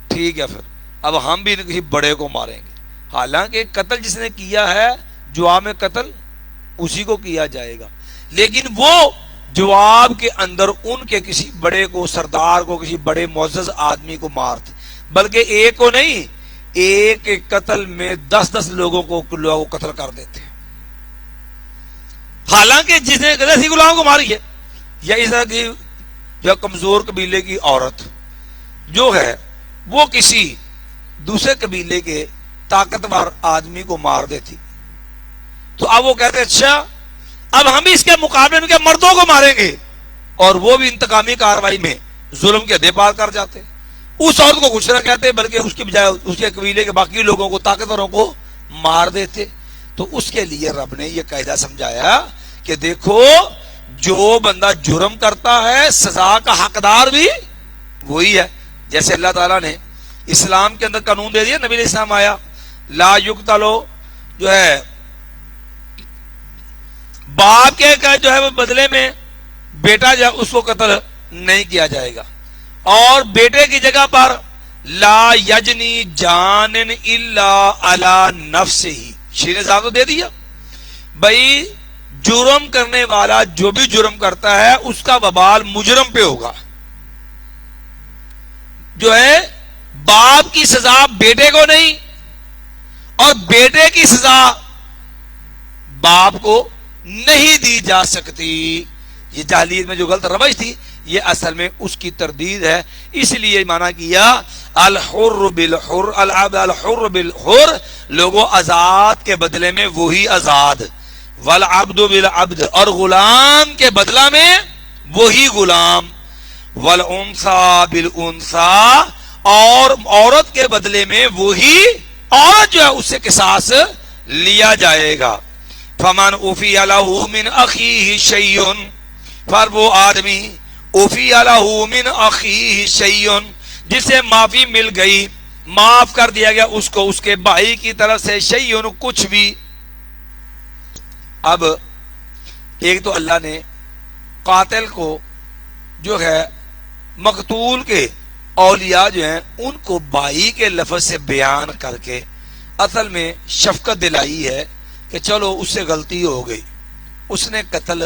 ٹھیک ہے پھر اب ہم بھی کسی بڑے کو ماریں گے، حالانکہ قتل جس نے کیا ہے جواب میں قتل اسی کو کیا جائے گا، لیکن وہ جواب کے اندر ان کے کسی بڑے کو، سردار کو، کسی بڑے معزز آدمی کو مارتے، بلکہ ایک کو نہیں، ایک قتل میں 10 لوگوں کو قتل کر دیتے، حالانکہ جس نے کسی غلام کو ماری ہے، یا اس طرح کی جو کمزور قبیلے کی عورت جو ہے وہ کسی دوسرے قبیلے کے طاقتور آدمی کو مار دیتی، تو اب وہ کہتے اچھا اب ہم اس کے مقابلے میں مردوں کو ماریں گے، اور وہ بھی انتقامی کارروائی میں ظلم کے حدیں پار کر جاتے، اس عورت کو کچھ نہ کہتے بلکہ اس کی بجائے اس کے قبیلے کے باقی لوگوں کو طاقتوروں کو مار دیتے. تو اس کے لیے رب نے یہ قاعدہ سمجھایا کہ دیکھو جو بندہ جرم کرتا ہے سزا کا حقدار بھی وہی ہے. جیسے اللہ تعالیٰ نے اسلام کے اندر قانون دے دیا, نبی علیہ السلام آیا لا یقتلو جو ہے باپ کے جو ہے وہ بدلے میں بیٹا جو اس کو قتل نہیں کیا جائے گا, اور بیٹے کی جگہ پر لا یجنی جان الا علی نفسہ, شیر صاحب تو دے دیا بھائی جرم کرنے والا جو بھی جرم کرتا ہے اس کا وبال مجرم پہ ہوگا. جو ہے باپ کی سزا بیٹے کو نہیں اور بیٹے کی سزا باپ کو نہیں دی جا سکتی. یہ جاہلیت میں جو غلط روش تھی یہ اصل میں اس کی تردید ہے. اس لیے معنی کیا الحر بالحر العبد الحر بالحر, لوگوں آزاد کے بدلے میں وہی آزاد, والعبد بالعبد اور غلام کے بدلہ میں وہی غلام, والانثى بالانثى اور عورت کے بدلے میں وہی عورت جو ہے اس سے قصاص لیا جائے گا. فمن عفی له من اخیہ شیء, پر وہ آدمی عفی له من اخیہ شیء جسے معافی مل گئی, معاف کر دیا گیا اس کو اس کے بھائی کی طرف سے شیء کچھ بھی. اب ایک تو اللہ نے قاتل کو جو ہے مقتول کے اولیاء جو ہیں ان کو بھائی کے لفظ سے بیان کر کے اصل میں شفقت دلائی ہے کہ چلو اس سے غلطی ہو گئی, اس نے قتل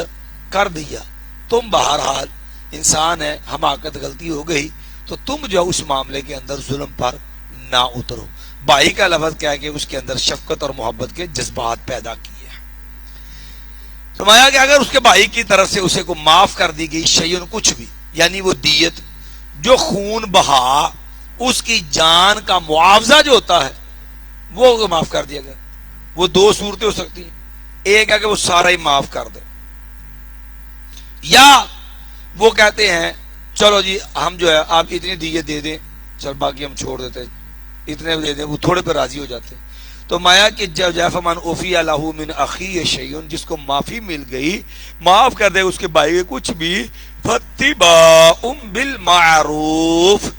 کر دیا, تم بہرحال انسان ہے, حماقت غلطی ہو گئی تو تم جو اس معاملے کے اندر ظلم پر نہ اترو. بھائی کا لفظ کیا کہ اس کے اندر شفقت اور محبت کے جذبات پیدا کیے. فرمایا کہ اگر اس کے بھائی کی طرف سے اسے کو معاف کر دی گئی شیئن کچھ بھی, یعنی وہ دیت جو خون بہا اس کی جان کا معاوضہ جو ہوتا ہے وہ معاف کر دیا گیا. وہ دو صورتیں ہو سکتی ہیں, ایک ہے کہ وہ سارا ہی معاف کر دے, یا وہ کہتے ہیں چلو جی ہم جو ہے آپ اتنی دیت دے دیں, چل باقی ہم چھوڑ دیتے, اتنے دے دیں, وہ تھوڑے پہ راضی ہو جاتے. تو مایا کہ فمن عفی له من اخیہ شیء, جس کو معافی مل گئی معاف کر دے اس کے بھائی کے کچھ بھی, فاتباع بالمعروف,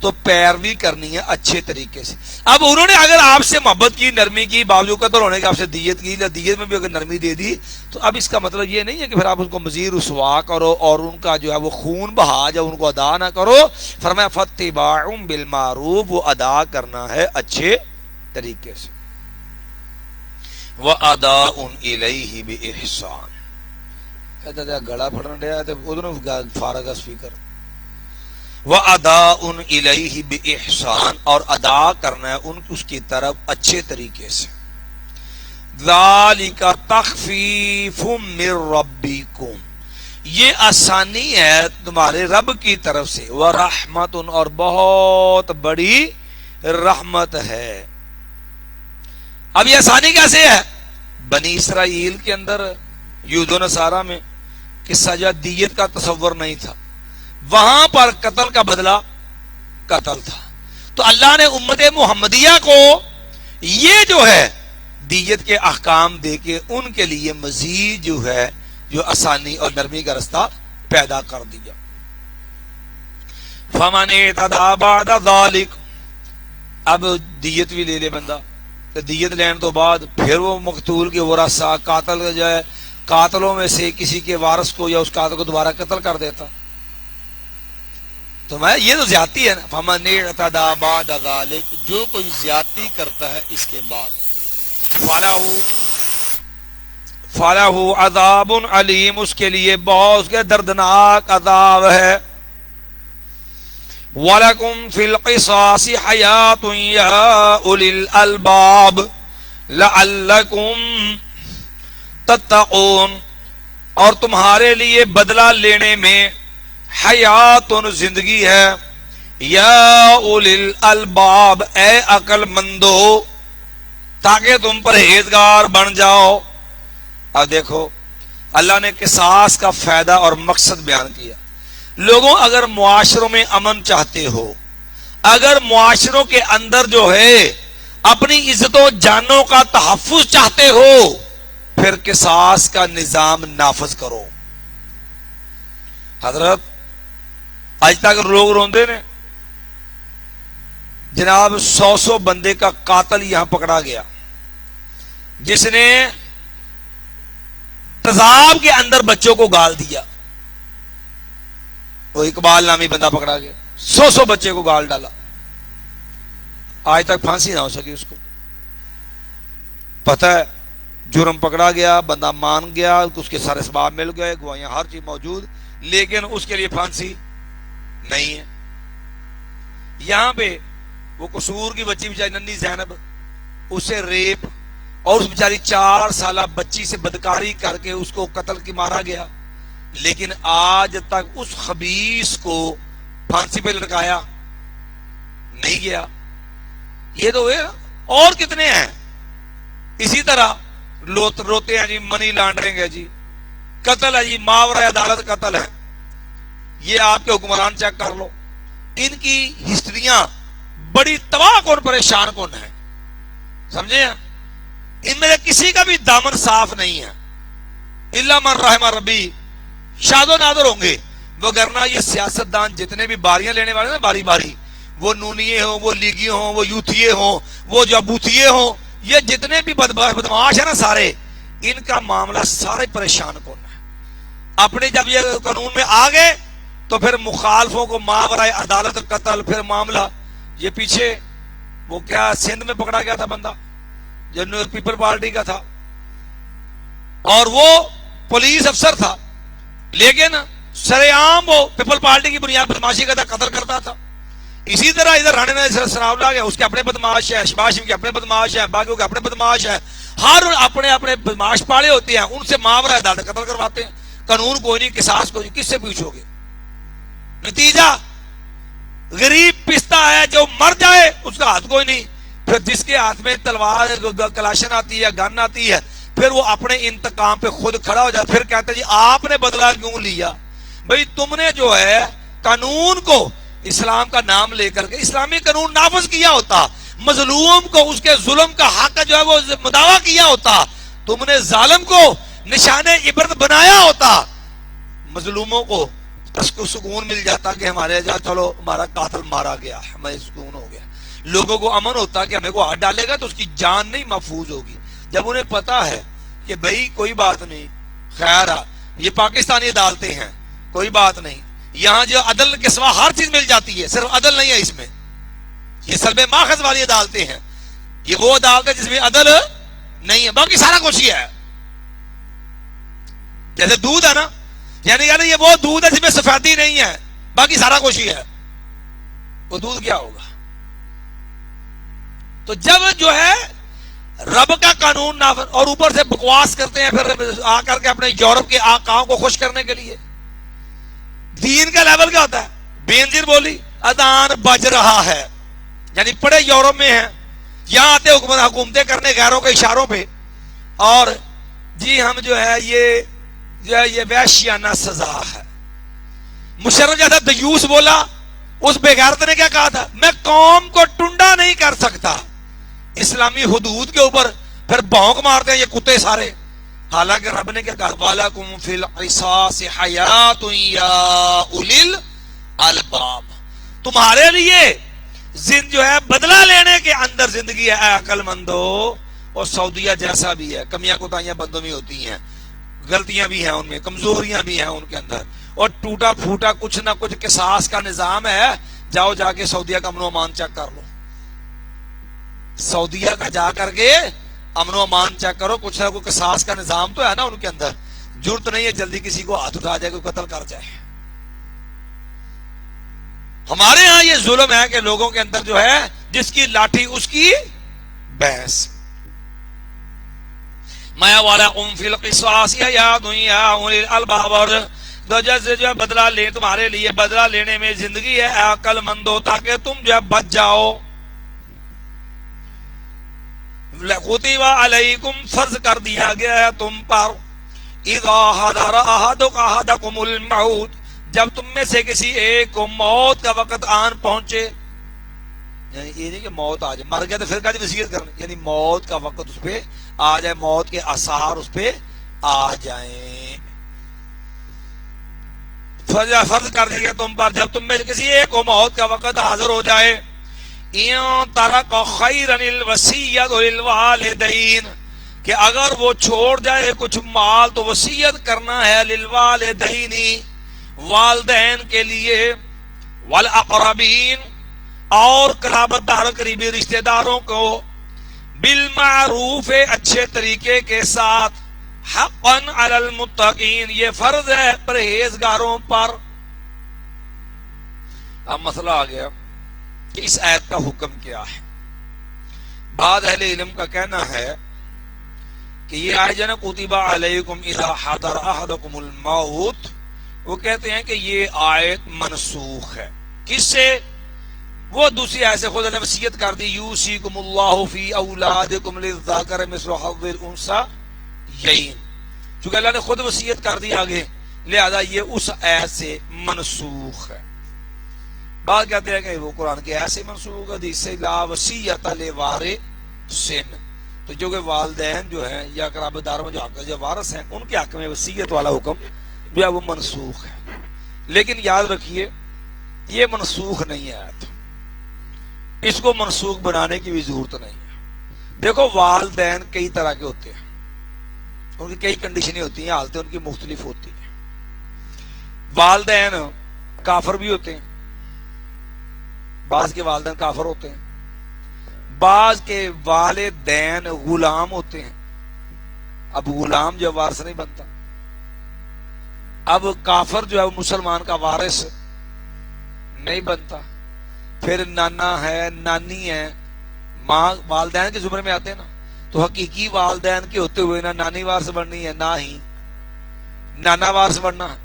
تو پیروی کرنی ہے اچھے طریقے سے. اب انہوں نے اگر آپ سے محبت کی, نرمی کی, باوجود قتل ہونے کے آپ سے دیت کی, دیت میں بھی اگر نرمی دے دی تو اب اس کا مطلب یہ نہیں ہے کہ پھر آپ ان کو مزید رسوا کرو اور ان کا جو ہے وہ خون بہا جب ان کو ادا نہ کرو. فرمایا فاتباع بالمعروف, وہ ادا کرنا ہے اچھے طریقے سے. وَأَدَاءٌ إِلَيْهِ بِإِحْسَانٍ, کہتا تھا گڑا پھڑن رہا ہے ادھر فارغ اسپیکر. وَأَدَاءٌ إِلَيْهِ بِإِحْسَانٍ, اور ادا کرنا ہے اس کی طرف اچھے طریقے سے. ذَلِكَ تَخْفِيفٌ مِّن رَّبِّكُمْ, یہ آسانی ہے تمہارے رب کی طرف سے. وَرَحْمَةٌ, اور بہت بڑی رحمت ہے. اب یہ آسانی کیسے ہے؟ بنی اسرائیل کے اندر یہود و نصارہ میں قصہ جو دیت کا تصور نہیں تھا, وہاں پر قتل کا بدلہ قتل تھا. تو اللہ نے امت محمدیہ کو یہ جو ہے دیت کے احکام دے کے ان کے لیے مزید جو ہے جو آسانی اور نرمی کا رستہ پیدا کر دیا. فَمَنِ اعْتَدَىٰ بَعْدَ ذَلِكَ, اب دیت بھی لے لے بندہ, دیت لینے تو بعد پھر وہ مقتول کے ورثہ قاتل جو ہے قاتلوں میں سے کسی کے وارث کو یا اس قاتل کو دوبارہ قتل کر دیتا. تو میں یہ تو زیادتی ہے نا. فَمَنِ اعْتَدَىٰ بَعْدَ ذَلِكَ, جو کوئی زیادتی کرتا ہے اس کے بعد, فَلَهُ عَذَابٌ عَلِيمٌ, اس کے لیے بہت دردناک عذاب ہے. وَلَكُمْ فِي الْقِصَاصِ حَيَاةٌ يَا أُولِي الْأَلْبَابِ لَعَلَّكُمْ تَتَّقُونَ, اور تمہارے لیے بدلہ لینے میں حیاتٌ, زندگی ہے, یا اولی الالباب, اے عقل مندو, تاکہ تم پرہیزگار بن جاؤ. اب دیکھو اللہ نے قصاص کا فائدہ اور مقصد بیان کیا. لوگوں اگر معاشروں میں امن چاہتے ہو, اگر معاشروں کے اندر جو ہے اپنی عزت و جانوں کا تحفظ چاہتے ہو پھر قصاص کا نظام نافذ کرو. حضرت آج تک لوگ روندے نے جناب 100 بندے کا قاتل یہاں پکڑا گیا جس نے تیزاب کے اندر بچوں کو گال دیا. وہ اقبال نامی بندہ پکڑا گیا 100 بچے کو گال ڈالا. آج تک پھانسی نہ ہو سکی اس کو. پتہ ہے جرم پکڑا گیا, بندہ مان گیا, اس کے سارے اسباب مل گئے, گواہیاں ہر چیز موجود, لیکن اس کے لیے پھانسی نہیں ہے. یہاں پہ وہ قصور کی بچی بیچاری ننھی زینب, اسے ریپ اور اس بیچاری 4 سالہ بچی سے بدکاری کر کے اس کو قتل کی مارا گیا, لیکن آج تک اس خبیث کو پھانسی پہ لٹکایا نہیں گیا. یہ تو ہے. اور کتنے ہیں اسی طرح روتے ہیں جی منی لانڈرنگ ہے جی, قتل ہے جی, ماورا عدالت قتل ہے. یہ آپ کے حکمران چیک کر لو, ان کی ہسٹریاں بڑی تباہ کن پریشان کن ہیں, سمجھے ہیں. ان میں کسی کا بھی دامن صاف نہیں ہے, الا من رحم ربی, شاد و نادر ہوں گے. وگرنہ یہ سیاستدان جتنے بھی باریاں لینے والے ہیں باری باری, وہ نونیے ہوں, وہ لیگیے ہوں, وہ یوتھیے ہوں, وہ جو بوتھیے ہوں, یہ جتنے بھی بدماش ہیں نا سارے, ان کا معاملہ سارے پریشان کن ہے. اپنے جب یہ قانون میں آ گئے تو پھر مخالفوں کو ماورائے عدالت قتل. پھر معاملہ یہ پیچھے وہ کیا سندھ میں پکڑا گیا تھا بندہ جو پیپل پارٹی کا تھا, اور وہ پولیس افسر تھا, لیکن سرے عام وہ پیپل پارٹی کی بنیاد بدماشی کا تھا, قتل کرتا تھا. اسی طرح ادھر رانے میں سناولا گیا, اس کے اپنے بدماش ہیں, شباش کے اپنے بدماش ہیں, باقیوں کے اپنے بدماش ہیں. ہر اپنے اپنے بدماش پالے ہوتے ہیں, ان سے ماورا عدالت قتل کرواتے ہیں. قانون کوئی نہیں, قصاص کوئی نہیں, کس سے پوچھو گے؟ نتیجہ غریب پستا ہے, جو مر جائے اس کا ہاتھ کوئی نہیں. پھر جس کے ہاتھ میں تلوار کلاشن آتی ہے, گن آتی ہے, پھر وہ اپنے انتقام پہ خود کھڑا ہو جاتا. پھر کہتے جی آپ نے بدلہ کیوں لیا؟ بھئی تم نے جو ہے قانون کو اسلام کا نام لے کر کے اسلامی قانون نافذ کیا ہوتا, مظلوم کو اس کے ظلم کا حق جو ہے وہ مداوا کیا ہوتا, تم نے ظالم کو نشان عبرت بنایا ہوتا, مظلوموں کو اس کو سکون مل جاتا کہ ہمارے جا چلو ہمارا قاتل مارا گیا, ہمیں سکون ہو گیا. لوگوں کو امن ہوتا کہ ہمیں کو ہاتھ ڈالے گا تو اس کی جان نہیں محفوظ ہوگی. جب انہیں پتا ہے کہ بھئی کوئی بات نہیں, خیر یہ پاکستانی عدالتیں ہیں, کوئی بات نہیں, یہاں جو عدل کے سوا ہر چیز مل جاتی ہے, صرف عدل نہیں ہے اس میں, یہ سلب ماخذ والی عدالتیں ہیں. یہ وہ عدالتیں جس میں عدل نہیں ہے, باقی سارا کچھ ہی ہے. جیسے دودھ ہے نا, یعنی یہ وہ دودھ ہے جس میں سفیدی نہیں ہے, باقی سارا کچھ ہی ہے, وہ دودھ کیا ہوگا؟ تو جب جو ہے رب کا قانون نافذ, اور اوپر سے بکواس کرتے ہیں پھر آ کر کے اپنے یورپ کے آقاؤں کو خوش کرنے کے لیے. دین کا لیول کیا ہوتا ہے؟ بینظیر بولی اذان بج رہا ہے, یعنی پڑے یورپ میں ہیں, یہاں آتے حکومتیں کرنے غیروں کے اشاروں پہ, اور جی ہم جو ہے یہ وحشیانہ سزا ہے. مشرف جیسا دیوس بولا, اس بےغیرت نے کیا کہا تھا؟ میں قوم کو ٹنڈا نہیں کر سکتا. اسلامی حدود کے اوپر پھر بھونک مارتے ہیں یہ کتے سارے. حالانکہ رب نے کیا کہا؟ وَلَكُمْ فِي الْقِصَاصِ حَيَاةٌ يَا أُولِي الْأَلْبَابِ, تمہارے لیے جو ہے بدلہ لینے کے اندر زندگی ہے اے عقل مندو. اور سعودیہ جیسا بھی ہے, کمیاں کوتاہیاں بندوں میں ہوتی ہیں, غلطیاں بھی ہیں ان میں, کمزوریاں بھی ہیں ان کے اندر, اور ٹوٹا پھوٹا کچھ نہ کچھ قصاص کا نظام ہے. جاؤ جا کے سعودیہ کا امن و امان چیک کر لو, سعودیہ کا جا کر کے امن و امان چیک کرو, کچھ نہ کوئی قصاص کا نظام تو ہے نا ان کے اندر. ضرورت نہیں ہے جلدی کسی کو ہاتھ اٹھا جائے, کوئی قتل کر جائے. ہمارے ہاں یہ ظلم ہے کہ لوگوں کے اندر جو ہے جس کی لاٹھی اس کی بحث. مایا والا فی القصاص حیات یا اولی الالباب, جیسے جو ہے بدلہ لے, تمہارے لیے بدلہ لینے میں زندگی ہے اے عقل مندو, تاکہ تم جو ہے بچ جاؤ. کتب علیکم, فرض کر دیا گیا ہے تم پر, اذا حضر احدکم الموت, جب تم میں سے کسی ایک کو موت کا وقت آن پہنچے. یعنی یہ نہیں کہ موت آ جائے، مر گیا تو پھر کیا وصیت کرنا، یعنی موت کا وقت اس پہ آ جائے، موت کے آثار اس پہ آ جائیں۔ فرض کر دیا تم پر جب تم میں کسی ایک کو موت کا وقت حاضر ہو جائے، ان ترک خیرا الوصیۃ للوالدین، کہ اگر وہ چھوڑ جائے کچھ مال تو وصیت کرنا ہے للوالدین، والدین کے لیے، والاقربین، اور قرابت دار قریبی رشتہ داروں کو، بالمعروف، اچھے طریقے کے ساتھ، حقا علی المتقین، یہ فرض ہے پرہیزگاروں پر۔ اب مسئلہ آ گیا کہ اس آیت کا حکم کیا ہے۔ بعض اہل علم کا کہنا ہے کہ یہ آیت جو ہے نا کتب علیکم اذا حضر احدکم الموت، وہ کہتے ہیں کہ یہ آیت منسوخ ہے۔ کس سے؟ وہ دوسری آیت سے خدا نے وصیت کر دی، یوصیکم اللہ فی اولادکم للذکر مثل حظ الانثیین، چونکہ اللہ نے خود وصیت کر دی آگے، لہذا یہ اس آیت سے منسوخ ہے۔ بعض کہتے ہیں کہ وہ قرآن کی آیت سے منسوخ ہے، حدیث سے لا وصیۃ لوارث، تو جو کہ والدین جو ہیں یا قرابت داروں جو وارث ہیں ان کے حق میں وصیت والا حکم جو ہے وہ منسوخ ہے۔ لیکن یاد رکھیے یہ منسوخ نہیں ہے آیت، اس کو منسوخ بنانے کی بھی ضرورت نہیں ہے۔ دیکھو والدین کئی طرح کے ہوتے ہیں، ان کی کئی کنڈیشنیں ہوتی ہیں، حالتیں ان کی مختلف ہوتی ہیں۔ والدین کافر بھی ہوتے ہیں، بعض کے والدین کافر ہوتے ہیں، بعض کے والدین غلام ہوتے ہیں، اب غلام جو وارث نہیں بنتا، اب کافر جو ہے وہ مسلمان کا وارث نہیں بنتا، پھر نانا ہے، نانی ہے، ماں والدین کے زمرے میں آتے ہیں نا، تو حقیقی والدین کے ہوتے ہوئے نہ نانی وارث بننی ہے نہ ہی نانا وارث بننا ہے۔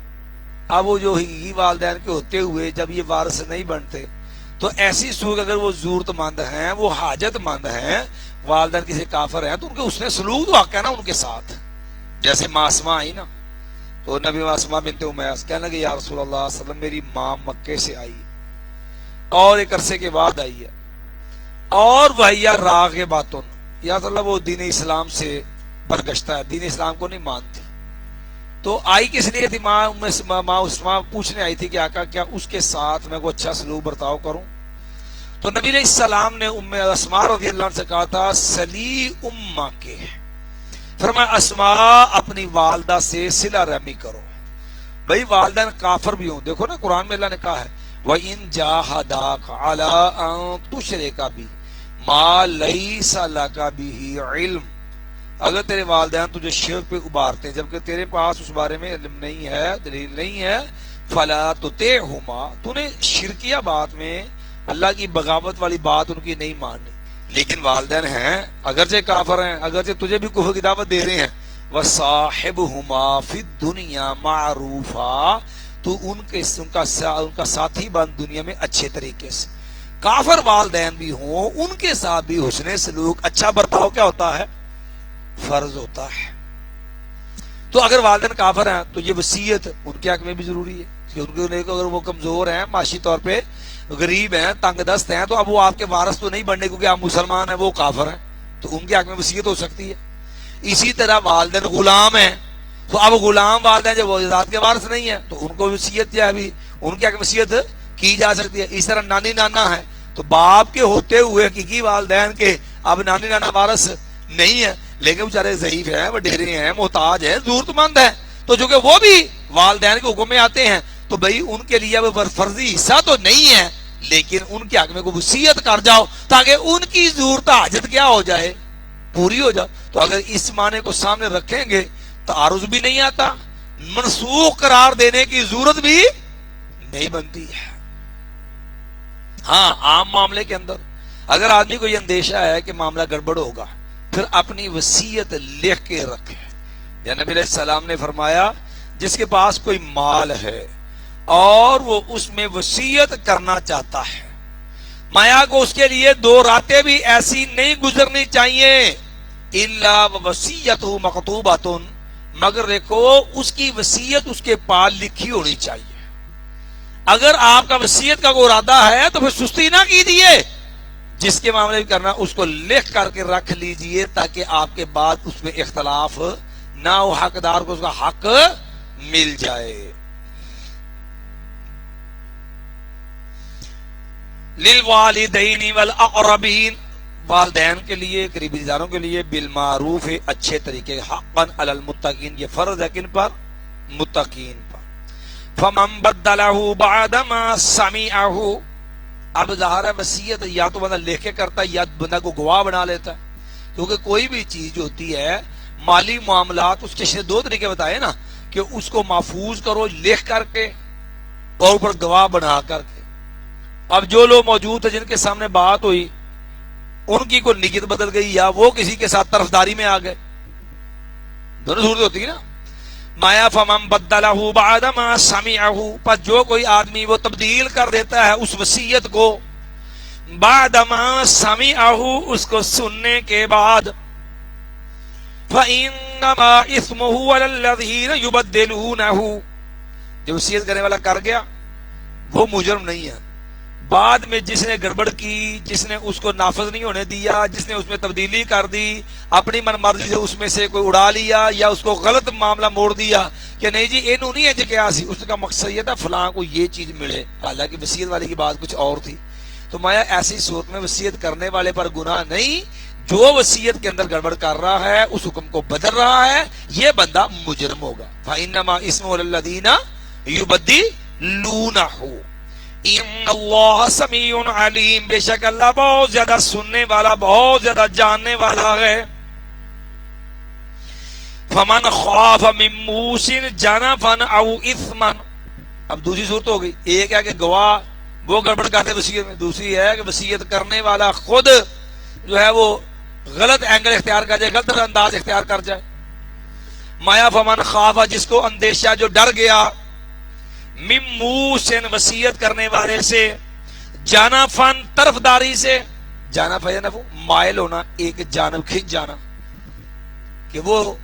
اب وہ جو حقیقی والدین کے ہوتے ہوئے جب یہ وارث نہیں بنتے تو ایسی صورت اگر وہ ضرورت مند ہیں، وہ حاجت مند ہیں، والدین کسی کافر ہیں، تو ان کے اس نے سلوک واقع ہے نا ان کے ساتھ۔ جیسے ماں اسماء آئی نا، تو نبی اسماء بنت امیس کہنے لگے یا رسول اللہ صلی اللہ علیہ وسلم میری ماں مکے سے آئی اور ایک عرصے کے بعد آئی ہے، اور وہی راغباتن، یا رسول اللہ وہ دین اسلام سے برگشتہ ہے، دین اسلام کو نہیں مانتی۔ تو آئی کس لیے تھی؟ ماں اسماء پوچھنے آئی تھی کہ آقا کیا اس کے ساتھ میں کو اچھا سلوک برتاؤ کروں؟ تو نبی علیہ السلام نے ام اسماء رضی اللہ عنہ سے کہا تھا سلی امہ کے، فرمایا اسماء اپنی والدہ سے صلہ رحمی کرو۔ بھئی والدین کافر بھی ہوں، دیکھو نا قرآن میں اللہ نے کہا ہے وَإِن جَاهَدَاكَ عَلَىٰ أَن تُشْرِكَ بِي مَا لَيْسَ لَكَ بِهِ عِلْمٌ، اگر تیرے والدین تجھے شرک پہ ابھارتے ہیں جبکہ تیرے پاس اس بارے میں علم نہیں ہے، دلیل نہیں ہے، فَلَا تُطِعْهُمَا، تو نے شرکیہ بات میں اللہ کی بغاوت والی بات ان کی نہیں ماننی۔ لیکن والدین ہیں اگرچہ کافر ہیں، اگرچہ تجھے بھی کفر کی دعوت دے رہے ہیں، وَصَاحِبْهُمَا فِي الدُّنْيَا مَعْرُوفًا، تو ان کا ساتھی بن دنیا میں اچھے طریقے سے۔ کافر والدین بھی ہوں ان کے ساتھ بھی حسن سلوک، اچھا برتاؤ کیا ہوتا ہے؟ فرض ہوتا ہے۔ تو اگر والدین کافر ہیں تو یہ وصیت ان کے حق میں بھی ضروری ہے، کیونکہ اگر وہ کمزور ہیں، معاشی طور پہ غریب ہیں، تنگ دست ہیں، تو اب وہ آپ کے وارث تو نہیں بننے کیونکہ آپ مسلمان ہیں، وہ کافر ہیں، تو ان کے حق میں وصیت ہو سکتی ہے۔ اسی طرح والدین غلام ہیں، تو اب غلام والدین جب وہ ذات کے وارث نہیں ہیں تو ان کو وصیت کیا ہے، ان کے حق میں وصیت کی جا سکتی ہے۔ اس طرح نانی نانا ہے تو باپ کے ہوتے ہوئے حقیقی والدین کے اب نانی نانا وارث نہیں ہے، لیکن بیچارے ضعیف ہیں، وڈیرے ہیں، محتاج ہیں، ضرورت مند ہیں، تو جو کہ وہ بھی والدین کے حکم میں آتے ہیں، تو بھئی ان کے لیے وہ فرضی حصہ تو نہیں ہے، لیکن ان کے حق میں کوئی وصیت کر جاؤ تاکہ ان کی ضرورت حاجت کیا ہو جائے، پوری ہو جائے۔ تو اگر اس معنی کو سامنے رکھیں گے تعارض بھی نہیں آتا، منسوخ قرار دینے کی ضرورت بھی نہیں بنتی ہے۔ ہاں عام معاملے کے اندر اگر آدمی کو یہ اندیشہ ہے کہ معاملہ گڑبڑ ہوگا، پھر اپنی وصیت لکھ کے رکھے۔ یا نبی علیہ السلام نے فرمایا جس کے پاس کوئی مال ہے اور وہ اس میں وصیت کرنا چاہتا ہے، مایا کو اس کے لیے 2 راتیں بھی ایسی نہیں گزرنی چاہیے الا وصیتہ مکتوبۃ، مگر دیکھو اس کی وصیت اس کے پاس لکھی ہونی چاہیے۔ اگر آپ کا وصیت کا کوئی ارادہ ہے تو پھر سستی نہ کیجیے، جس کے معاملے میں کرنا اس کو لکھ کر کے رکھ لیجئے تاکہ آپ کے بعد اس میں اختلاف نہ ہو، حقدار کو اس کا حق مل جائے۔ للوالدین والاقربین، والدین کے لیے، قریبی رشتہ داروں کے لیے، بالمعروف، اچھے طریقے، حقا علی المتقین، یہ فرض ہے کن پر؟ متقین پر۔ فمن بدلہ بعد ما سمعہ، اب ظاہر ہے وصیت یا تو بندہ لکھ کے کرتا ہے یا بندہ کو گواہ بنا لیتا ہے، کیونکہ کوئی بھی چیز جو ہوتی ہے مالی معاملات، اس کے دو طریقے بتائے نا، کہ اس کو محفوظ کرو لکھ کر کے اور اوپر گواہ بنا کر کے۔ اب جو لوگ موجود تھے جن کے سامنے بات ہوئی، ان کی کوئی نیت بدل گئی یا وہ کسی کے ساتھ طرفداری میں آ گئے، دونوں صورتیں ہوتی ہے نا۔ مایا فمن بدلہ بعد ما سمعہ، پر جو کوئی آدمی وہ تبدیل کر دیتا ہے اس وصیت کو، بعد ما سمعہ، اس کو سننے کے بعد، فإنما اسمہ علی الذین یبدلونہ، جو وصیت کرنے والا کر گیا وہ مجرم نہیں ہے، بعد میں جس نے گڑبڑ کی، جس نے اس کو نافذ نہیں ہونے دیا، جس نے اس میں تبدیلی کر دی، اپنی من مرضی سے اس میں سے کوئی اڑا لیا یا اس کو غلط معاملہ موڑ دیا کہ نہیں جی یہ نہیں ہے کیا سی، اس کا مقصد یہ تھا فلاں کو یہ چیز ملے، حالانکہ وصیت والے کی بات کچھ اور تھی، تو مایا ایسی صورت میں وصیت کرنے والے پر گناہ نہیں، جو وصیت کے اندر گڑبڑ کر رہا ہے، اس حکم کو بدل رہا ہے، یہ بندہ مجرم ہوگا۔ فإنما اسمہ علی الذین یبدلونہ، ان اللہ سمیع علیم، بے شک اللہ بہت زیادہ سننے والا، بہت زیادہ جاننے والا ہے۔ فمن خاف من موص جنفا او اثما، اب دوسری صورت ہو گئی، ایک ہے کہ گواہ وہ گڑبڑ کرتے وصیت میں، دوسری ہے کہ وصیت کرنے والا خود جو ہے وہ غلط اینگل اختیار کر جائے، غلط انداز اختیار کر جائے۔ مایا فمن خاف، جس کو اندیشہ، جو ڈر گیا، من موص، وصیت کرنے والے سے، جانفن، طرفداری سے، جانف ہے نا وہ مائل ہونا، ایک جانب کھنچ جانا، کہ وہ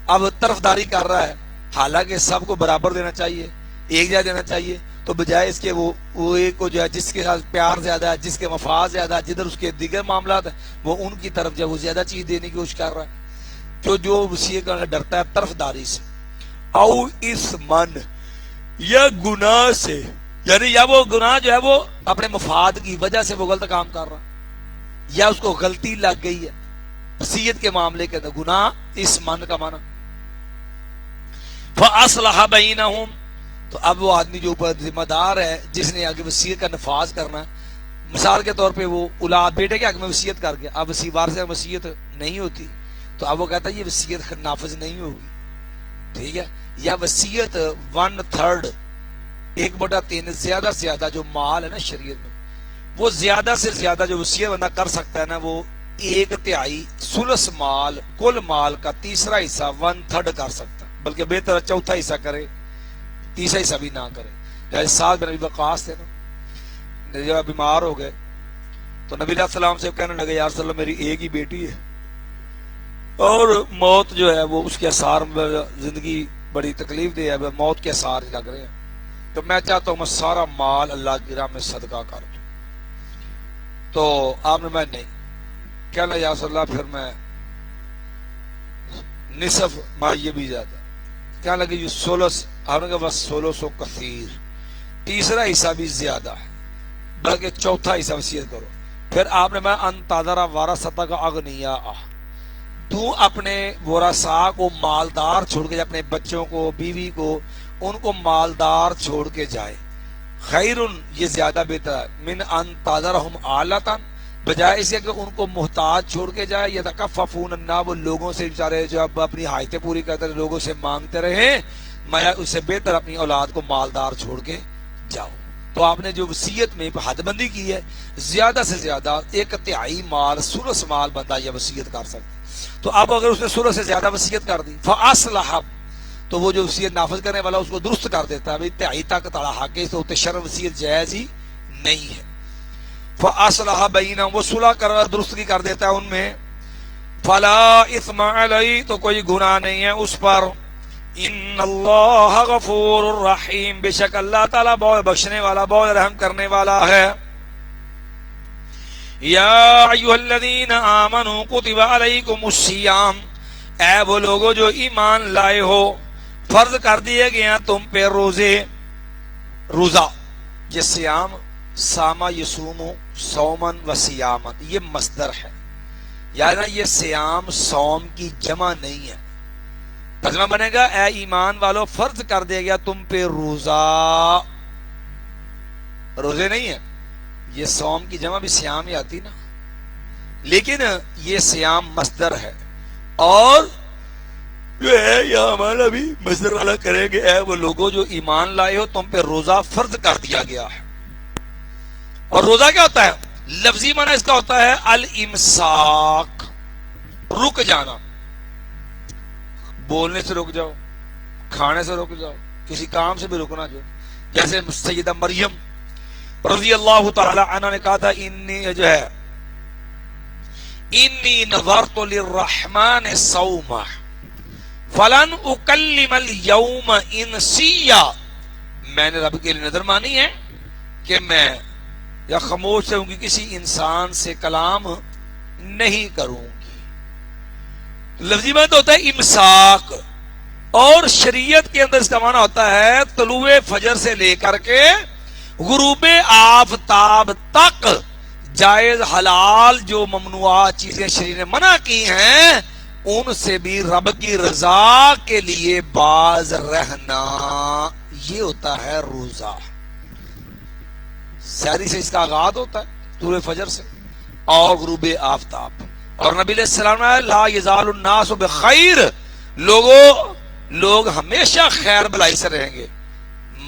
اب طرفداری کر رہا ہے، حالانکہ سب کو برابر دینا چاہیے، ایک جگہ دینا چاہیے، تو بجائے اس کے وہ ایک کو جو ہے جس کے ساتھ پیار زیادہ ہے، جس کے مفاد زیادہ ہے، جدھر اس کے دیگر معاملات ہیں، وہ ان کی طرف جو ہے وہ زیادہ چیز دینے کی کوشش کر رہا ہے، جو وصیت کرنے ڈرتا ہے طرفداری سے، او اسمن، یا گناہ سے، یعنی یا وہ گناہ جو ہے وہ اپنے مفاد کی وجہ سے وہ غلط کام کر رہا، یا اس کو غلطی لگ گئی ہے وصیت کے معاملے کے اندر، گناہ اس من کا معنی۔ فاصلح بینہم، تو اب وہ آدمی جو اوپر ذمہ دار ہے، جس نے آگے وصیت کا نفاذ کرنا ہے، مثال کے طور پہ وہ اولاد بیٹے کے حق میں وصیت کر گیا، اب وارث سے وصیت نہیں ہوتی، تو اب وہ کہتا ہے یہ وصیت نافذ نہیں ہوگی، ٹھیک ہے، یا وصیت 1/3، 1/3، زیادہ سے زیادہ جو مال ہے نا شریعت میں، وہ زیادہ سے زیادہ جو وصیت بندہ کر سکتا ہے نا، وہ 1/3 ثلث مال، کل مال کا تیسرا حصہ 1/3 کر سکتا ہے، بلکہ بہتر چوتھا حصہ کرے، تیسرا حصہ بھی نہ کرے۔ جیسے سعد بن ابی وقاص تھے نا، جب بیمار ہو گئے تو نبی علیہ السلام سے کہنے لگے یا رسول اللہ میری ایک ہی بیٹی ہے اور موت جو ہے وہ اس کے اثار میں، زندگی بڑی تکلیف دے ہے، موت کے اثار لگ رہے ہیں، تو میں چاہتا ہوں میں سارا مال اللہ کی راہ میں صدقہ کر دوں، تو آپ نے میں نہیں کہنا یا رسول اللہ پھر میں نصف ماں یہ بھی زیادہ، کہنے لگے یہ 16، آپ نے کہا بس 1600 کثیر، تیسرا حصہ بھی زیادہ ہے، بلکہ چوتھا حصہ وصیت کرو۔ پھر آپ نے میں انتظر ورثتک اغنیاء، تو اپنے ورثاء کو مالدار چھوڑ کے، اپنے بچوں کو، بیوی کو، ان کو مالدار چھوڑ کے جائے، خیر، یہ زیادہ بہتر ہے، من انتظرہم آلتاً، بجائے اس کہ ان کو محتاج چھوڑ کے جائے، یتکففون الناس، وہ لوگوں سے بیچارے جو اب اپنی حاجتیں پوری کرتے رہے، لوگوں سے مانگتے رہے، میں اس سے بہتر اپنی اولاد کو مالدار چھوڑ کے جاؤ۔ تو آپ نے جو وصیت میں حد بندی کی ہے، زیادہ سے زیادہ 1/3 مال، ثلث مال بندہ یہ وصیت کر سکتا، تو اب اگر اس نے ثلث سے زیادہ وصیت کر دی، فاصلح، تو وہ جو وصیت نافذ کرنے والا اس کو درست کر دیتا ہے، بھئی 1/3 تک تڑا حق ہے، تو شرع وصیت جائز ہی نہیں ہے۔ فاصلح بینہم، وہ صلح کر درستگی کر دیتا ہے ان میں، فلا اثم علیہ، تو کوئی گناہ نہیں ہے اس پر، ان اللہ غفور الرحیم، بے شک اللہ تعالیٰ بہت بخشنے والا، بہت رحم کرنے والا ہے۔ یا ایھا الذین آمنوا کتب علیکم الصیام، اے وہ لوگوں جو ایمان لائے ہو، فرض کر دیے گیا تم پہ روزے، روزہ، یہ سیام، ساما یسوم صومن و سیامن، یہ مصدر ہے، یعنی یہ سیام صوم کی جمع نہیں ہے، ترجمہ بنے گا اے ایمان والو فرض کر دیا گیا تم پہ روزہ، روزے نہیں ہے، یہ صوم کی جمع بھی سیام ہی آتی نا، لیکن یہ سیام مصدر ہے، اور جو ہے یہاں ہمارا بھی مصدر والا کریں گے اے وہ لوگوں جو ایمان لائے ہو تم پہ روزہ فرض کر دیا گیا ہے۔ اور روزہ کیا ہوتا ہے؟ لفظی معنی اس کا ہوتا ہے الامساک، رک جانا، بولنے سے رک جاؤ، کھانے سے رک جاؤ، کسی کام سے بھی رکنا، جو جیسے سیدہ مریم رضی اللہ تعالی عنہ نے کہا تھا انی نذرت للرحمن صوما فلن اکلم اليوم انسیا، میں نے رب کے لیے نظر مانی ہے کہ میں یا خاموش رہوں گی، کسی انسان سے کلام نہیں کروں گی۔ لفظی معنی ہوتا ہے امساک، اور شریعت کے اندر اس کا معنی ہوتا ہے طلوع فجر سے لے کر کے غروب آفتاب تک جائز حلال جو ممنوعات چیزیں شریعت نے منع کی ہیں ان سے بھی رب کی رضا کے لیے باز رہنا، یہ ہوتا ہے روزہ۔ سحری سے اس کا آغاز ہوتا ہے، طلوع فجر سے، اور غروب آفتاب، اور نبی علیہ السلام نے لا یزال الناس بخیر، لوگ ہمیشہ خیر بلائی سے رہیں گے،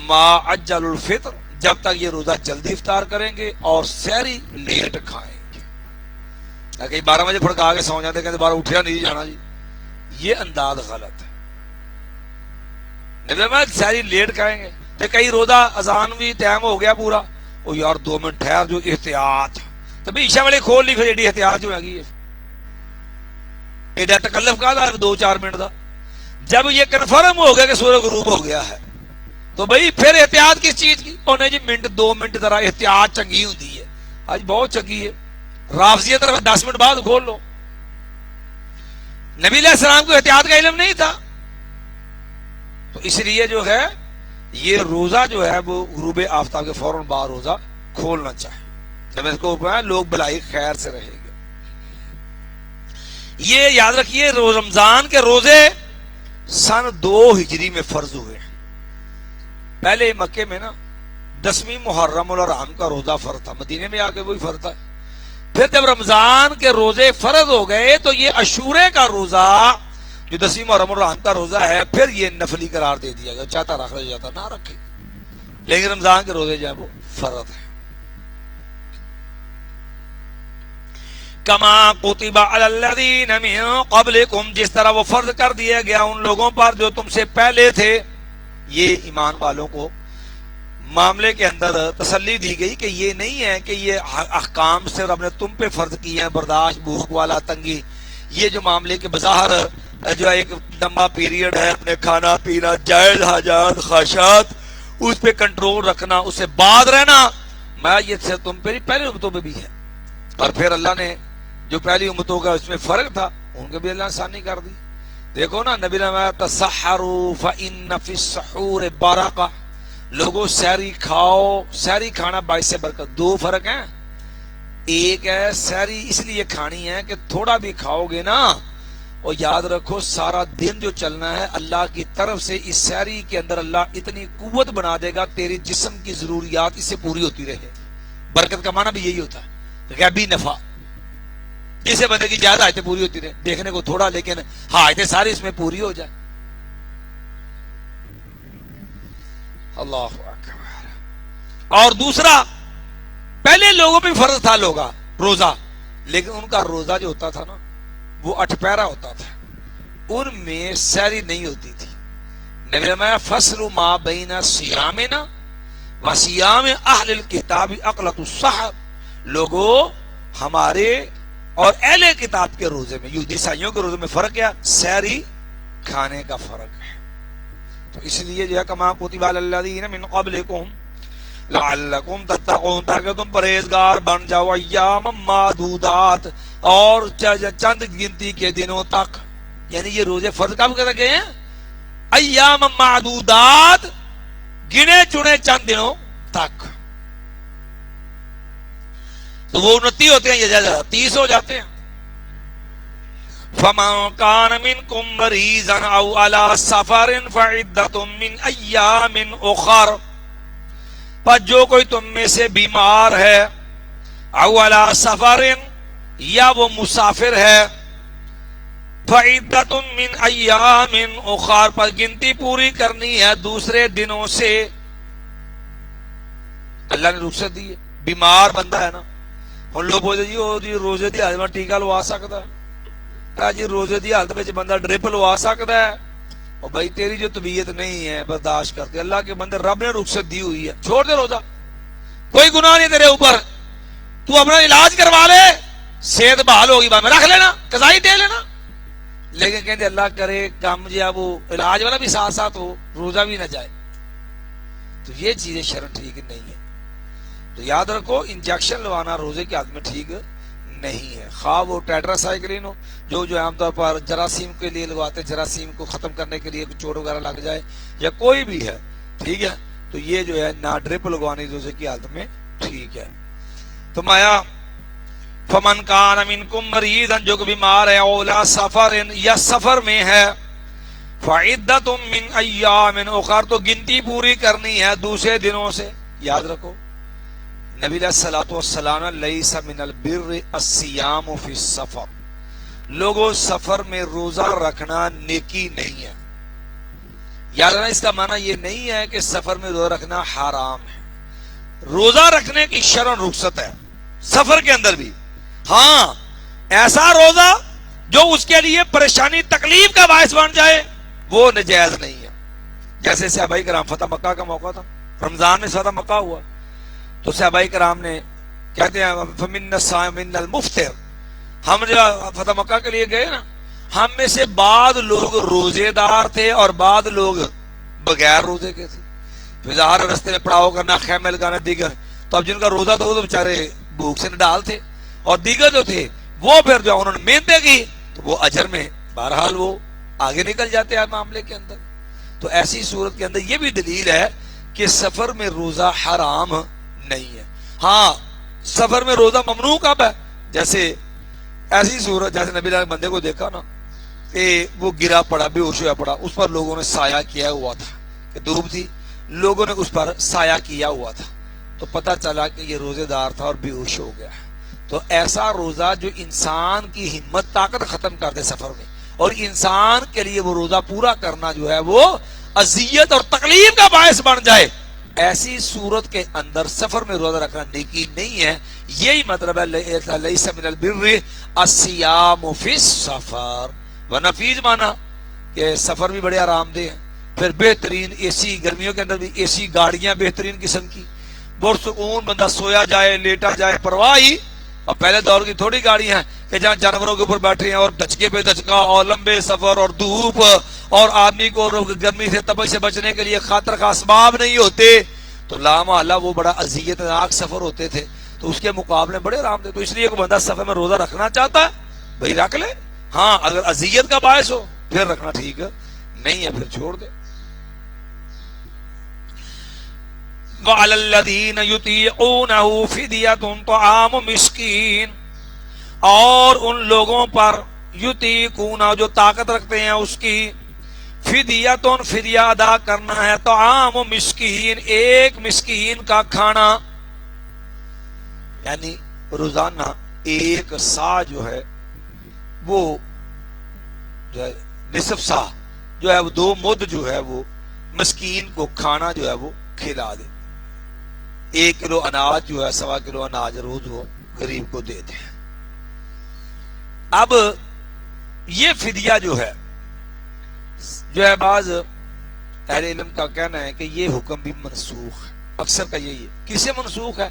ما عجل الفطر، جب تک یہ روزہ جلدی افطار کریں گے اور سحری لیٹ کھائیں گے۔ کہیں 12 بجے پھڑکا کے سو جاتے کہتے 12 اٹھیا نہیں جانا جی، یہ انداز غلط ہے۔ سحری لیٹ کھائیں گے تو کئی روزہ اذان بھی ٹائم ہو گیا پورا، او یار 2 منٹ ٹھہر جو، احتیاط، تو بھی عشاء والے کھول لی، پھر ایڈی احتیاط جو ہے ایڈا تکلف کا تھا 2-4 منٹ کا، جب یہ کنفرم ہو گیا کہ سورج غروب ہو گیا ہے تو بھائی پھر احتیاط کس چیز کی؟ انہیں جی منٹ 2 منٹ ذرا احتیاط چنگی ہوتی ہے، آج بہت چنگی ہے، رافضیہ طرف 10 منٹ بعد کھول لو۔ نبی علیہ السلام کو احتیاط کا علم نہیں تھا، تو اس لیے جو ہے یہ روزہ جو ہے وہ غروب آفتاب کے فوراً بعد روزہ کھولنا چاہیے، جب اس کو لوگ بلائی خیر سے رہے گے۔ یہ یاد رکھیے رمضان کے روزے سن 2 ہجری میں فرض ہوئے، پہلے مکے میں نا 10ویں محرم الحرام کا روزہ فرض تھا، مدینے میں آ کے وہی فرض تھا، پھر جب رمضان کے روزے فرض ہو گئے تو یہ عاشورے کا روزہ جو 10ویں محرم الحرام کا روزہ ہے پھر یہ نفلی قرار دے دیا گیا، چاہتا رکھ لے جاتا نہ رکھے، لیکن رمضان کے روزے جو ہے وہ فرض ہے۔ کما کتب علی الذین من قبلکم، جس طرح وہ فرض کر دیا گیا ان لوگوں پر جو تم سے پہلے تھے، یہ ایمان والوں کو معاملے کے اندر تسلی دی گئی کہ یہ نہیں ہے کہ یہ احکام سے رب نے تم پہ فرض کیے ہیں، برداشت، بھوک والا، تنگی، یہ جو معاملے کے بظاہر جو ایک لمبا پیریڈ ہے، اپنے کھانا پینا، جائز حاجات خواہشات اس پہ کنٹرول رکھنا، اس سے بعد رہنا، میں یہ سے تم پہ نہیں پہلے امتوں پہ بھی ہے، اور پھر اللہ نے جو پہلی امتوں کا اس میں فرق تھا ان کو بھی اللہ آسانی کر دی۔ دیکھو نا نبی نے فرمایا تسحروا فإن فی السحور برکہ، لوگوں سحری کھاؤ، سحری کھانا باعث برکت۔ 2 فرق ہیں، ایک ہے سحری اس لیے کھانی ہے کہ تھوڑا بھی کھاؤ گے نا، اور یاد رکھو سارا دن جو چلنا ہے اللہ کی طرف سے اس سحری کے اندر اللہ اتنی قوت بنا دے گا تیری جسم کی ضروریات اس سے پوری ہوتی رہے۔ برکت کا معنی بھی یہی ہوتا ہے، غیبی نفع، جس سے بندے کی زیادہ حاجتیں پوری ہوتی رہے، دیکھنے کو تھوڑا لیکن حاجتیں ساری اس میں پوری ہو جائے۔ اللہ اکبر۔ اور دوسرا، پہلے لوگوں پہ فرض تھا روزہ، لیکن ان کا روزہ جو ہوتا تھا نا وہ 8 پہرا ہوتا تھا، ان میں سحری نہیں ہوتی تھی۔ نبی نے فرمایا فصل ما بین صیامنا و صیام اہل الکتاب اقلۃ السحر، لوگوں ہمارے اور اہل کتاب کے روزے میں، یہودی عیسائیوں کے روزے میں فرق کیا؟ سحری کھانے کا فرق ہے۔ تو اس لیے جو ہے کما کتب علی الذین من قبلکم، لعلکم تتقون، تاکہ تم پرہیزگار بن جاؤ، ایام معدودات، اور چند گنتی کے دنوں تک. یعنی یہ روزے فرض کب کر گئے ہیں؟ ایام معدودات، گنے چنے چند دنوں تک. تو وہ 29 ہوتے ہیں، یہ زیادہ 30 ہو جاتے ہیں. فَمَنْ كَانَ مِنْكُمْ مَرِيضًا أَوْ عَلَى سَفَرٍ فَعِدَّةٌ مِّنْ أَيَّامٍ أُخَرَ، پر جو کوئی تم میں سے بیمار ہے، أَوْ عَلَى سَفَرٍ، یا وہ مسافر ہے، فَعِدَّةٌ مِّنْ أَيَّامٍ أُخَرَ، پر گنتی پوری کرنی ہے دوسرے دنوں سے. اللہ نے رخصت دی ہے. بیمار بندہ ہے نا، ہن لوگ بولتے جی روزے دی حالت میں ٹیکہ لوا سکتا ہے، جی روزے دی حالت میں بندہ ڈرپ لوا سکتا ہے. اور بھائی تیری جو طبیعت نہیں ہے برداشت کرتے، اللہ کے بندے رب نے رخصت دی ہوئی ہے، چھوڑ دے روزہ، کوئی گناہ نہیں تیرے اوپر، تو اپنا علاج کروا لے، صحت بحال ہوگی بعد میں رکھ لینا، قضائی دے لینا. لیکن کہتے اللہ کرے کام جو ہے وہ علاج والا بھی ساتھ ساتھ ہو، روزہ بھی نہ جائے. تو یہ چیزیں شرع ٹھیک نہیں ہے. تو یاد رکھو انجیکشن لوانا روزے کی حالت میں ٹھیک نہیں ہے، خواہ وہ ٹیٹرا سائیکلین ہو جو عام طور پر جراثیم کے لیے لگواتے ہیں، جراثیم کو ختم کرنے کے لیے چوٹ وغیرہ لگ جائے، یا کوئی بھی ہے، ٹھیک ہے. تو یہ جو ہے نہ ڈرپ لگوانی روزے کی حالت میں ٹھیک ہے. تو مایا فمن کان منکم مریضا، جو کہ بیمار ہے، اولا سفر، یا سفر میں ہے، فعدۃ من ایام اخر، تو گنتی پوری کرنی ہے دوسرے دنوں سے. یاد رکھو نبی علیہ الصلوۃ والسلام، لیس من البر الصیام فی السفر، لوگوں سفر میں روزہ رکھنا نیکی نہیں ہے. یاد رکھنا اس کا معنی یہ نہیں ہے کہ سفر میں روزہ رکھنا حرام ہے. روزہ رکھنے کی شرع رخصت ہے سفر کے اندر بھی. ہاں ایسا روزہ جو اس کے لیے پریشانی تکلیف کا باعث بن جائے وہ ناجائز نہیں ہے. جیسے صحابہ کرام، فتح مکہ کا موقع تھا، رمضان میں فتح مکہ ہوا، تو صحابہ کرام نے کہتے ہیں فَمِنَّ الصَّائِمِ مِنَّ الْمُفْطِرِ، ہم جو فتح مکہ کے لیے گئے نا، ہم میں سے بعض لوگ روزے دار تھے اور بعض لوگ بغیر روزے کے تھے. ظاہر رستے میں پڑاؤ کرنا، خیمے لگانا دیگر. تو اب جن کا روزہ تھا وہ تو بیچارے بھوک سے نڈال تھے، اور دیگر جو تھے وہ پھر جو انہوں نے محنتیں کی تو وہ اجر میں بہرحال وہ آگے نکل جاتے ہیں معاملے کے اندر. تو ایسی صورت کے اندر یہ بھی دلیل ہے کہ سفر میں روزہ حرام نہیں ہے. ہاں سفر میں روزہ ممنوع کب ہے؟ جیسے ایسی صورت جیسے نبی نے بندے کو دیکھا نا کہ وہ گرا پڑا، بے ہوش ہوا پڑا، اس پر لوگوں نے سایہ کیا ہوا تھا، کہ دھوپ تھی، لوگوں نے اس پر سایہ کیا ہوا تھا، تو پتہ چلا کہ یہ روزے دار تھا اور بے ہوش ہو گیا. تو ایسا روزہ جو انسان کی ہمت طاقت ختم کر دے سفر میں، اور انسان کے لیے وہ روزہ پورا کرنا جو ہے وہ اذیت اور تکلیف کا باعث بن جائے، ایسی صورت کے اندر سفر میں روزہ رکھنا نیکی نہیں ہے. یہی مطلب ہے لیس من البر الصیام فی السفر. ونفیذ مانا کہ سفر بھی بڑے آرام دہ ہیں، پھر بہترین اے سی، گرمیوں کے اندر بھی اے سی گاڑیاں بہترین قسم کی، پرسکون بندہ سویا جائے لیٹا جائے پرواہ ہی. اور پہلے دور کی تھوڑی گاڑیاں ہیں کہ جہاں جانوروں کے اوپر بیٹھے ہیں اور دھچکے پہ دھچکا اور لمبے سفر اور دھوپ اور آدمی کو گرمی سے تپش سے بچنے کے لیے خاطر کا اسباب نہیں ہوتے، تو لا محالہ وہ بڑا اذیت ناک سفر ہوتے تھے. تو اس کے مقابلے بڑے آرام دہ. تو اس لیے کوئی بندہ سفر میں روزہ رکھنا چاہتا ہے بھائی رکھ لے. ہاں اگر اذیت کا باعث ہو پھر رکھنا ٹھیک نہیں ہے، پھر چھوڑ دے. وَعَلَى الَّذِينَ يُطِيعُونَهُ فِدْيَةٌ طَعَامُ مِسْكِينٍ، اور ان لوگوں پر یطیقون جو طاقت رکھتے ہیں اس کی، فدیۃ فدیہ ادا کرنا ہے، طعام مسکین ایک مسکین کا کھانا، یعنی روزانہ ایک سا جو ہے وہ جو ہے نصف سا جو ہے وہ 2 مد جو ہے وہ مسکین کو کھانا جو ہے وہ کھلا دے. 1 کلو اناج جو ہے 1.25 کلو اناج روز وہ غریب کو دے دے. اب یہ فدیہ جو ہے بعض اہل علم کا کہنا ہے کہ یہ حکم بھی منسوخ ہے. اکثر کا یہی ہے. کسے منسوخ ہے؟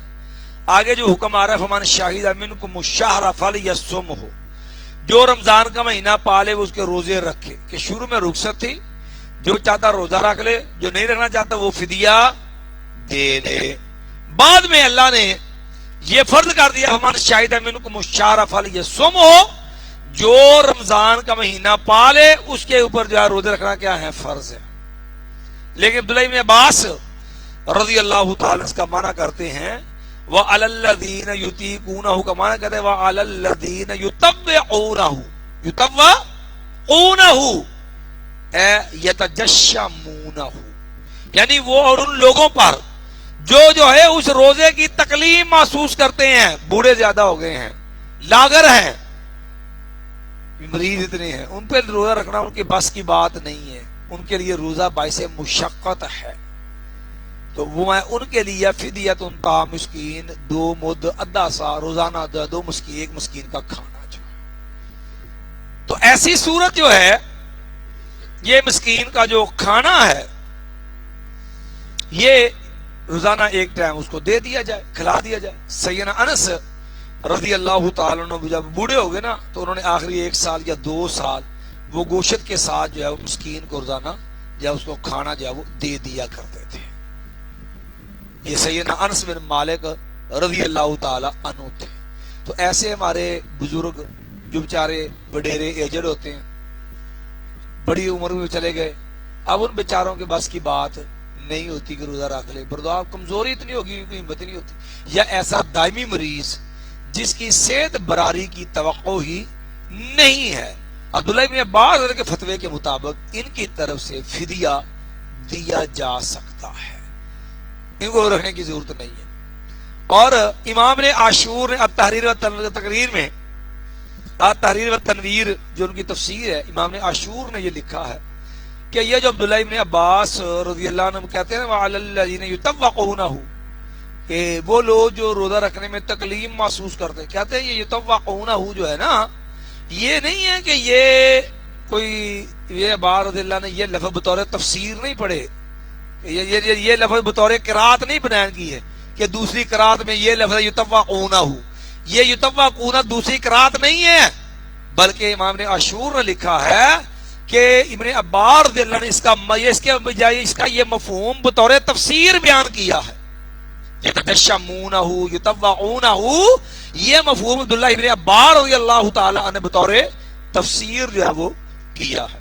آگے جو حکم آ رہا ہے فمن شاہد منکم الشہر فلیصمہ، جو رمضان کا مہینہ پالے وہ اس کے روزے رکھے. کہ شروع میں رخصت تھی، جو چاہتا روزہ رکھ لے، جو نہیں رکھنا چاہتا وہ فدیہ دے دے. بعد میں اللہ نے یہ فرض کر دیا ہمارے شاہد منکم الشہر فلیصمہ، جو رمضان کا مہینہ پالے اس کے اوپر جو ہے روزے رکھنا کیا ہے؟ فرض ہے۔ لیکن عبداللہ بن عباس رضی اللہ تعالیٰ اس کا معنی کرتے ہیں وَعَلَى الَّذِينَ يُطِيقُونَهُ کا معنی کرتے ہیں وَعَلَى الَّذِينَ يُطَوِّعُونَهُ يَتَجَشَّمُونَهُ، یعنی وہ اور ان لوگوں پر جو ہے اس روزے کی تکلیف محسوس کرتے ہیں، بوڑھے زیادہ ہو گئے ہیں، لاغر ہیں، مریض اتنے ہیں، ان پہ روزہ رکھنا ان کے بس کی بات نہیں ہے، ان کے لیے روزہ باعث مشقت ہے، تو وہ میں ان کے لیے فدیۃ طعام مسکین، 2 مد آدھا سا روزانہ 2 مسکین، 1 مسکین کا کھانا جو ہے۔ تو ایسی صورت جو ہے یہ مسکین کا جو کھانا ہے یہ روزانہ 1 ٹائم اس کو دے دیا جائے، کھلا دیا جائے۔ سیدنا انس رضی اللہ تعالیٰ عنہ جب بوڑھے ہو گئے نا تو انہوں نے آخری 1 سال یا 2 سال وہ گوشت کے ساتھ جو ہے وہ مسکین کو روزانہ یا اس کو کھانا جو ہے وہ دے دیا کرتے تھے۔ یہ سیدنا انس بن مالک رضی اللہ تعالیٰ عنہ تھے۔ تو ایسے ہمارے بزرگ جو بیچارے وڈیرے ایجڈ ہوتے ہیں، بڑی عمر میں چلے گئے، اب ان بیچاروں کے بس کی بات نہیں ہوتی کہ روزہ رکھ لے، برداشت کمزوری اتنی ہوگی کوئی ہمت نہیں ہوتی، یا ایسا دائمی مریض جس کی صحت براری کی توقع ہی نہیں ہے۔ عبداللہ بن عباس کے فتوے کے مطابق ان کی طرف سے فدیہ دیا جا سکتا ہے، ان کو رکھنے کی ضرورت نہیں ہے۔ اور امام نے عاشور نے التحریر و تقریر میں التحریر و تنویر جو ان کی تفسیر ہے، امام نے عاشور نے یہ لکھا ہے کہ یہ جو عبداللہ ابن عباس رضی اللہ عنہ کہتے ہیں وَعَلَى الَّذِينَ يُطَوَّقُونَهُ، کہ وہ لوگ جو روزہ رکھنے میں تکلیف محسوس کرتے ہیں، کہتے ہیں یہ یطوقونہ جو ہے نا، یہ نہیں ہے کہ یہ کوئی یہ عبار رضی اللہ نے یہ لفظ بطور تفسیر نہیں پڑھے، یہ لفظ بطور قرات نہیں بیان کی ہے کہ دوسری قرات میں یہ لفظ یطوقونہ، یہ یطوقونہ دوسری قرات نہیں ہے، بلکہ امام نے عاشور نے لکھا ہے کہ ابن عبار رضی اللہ نے اس کے بجائے اس کا یہ مفہوم بطور تفسیر بیان کیا ہے، یتشمونہ یطوعونہ، یہ مفہوم عبداللہ ابن عبار رضی اللہ تعالی عنہ بطور تفسیر جو ہے وہ کیا ہے۔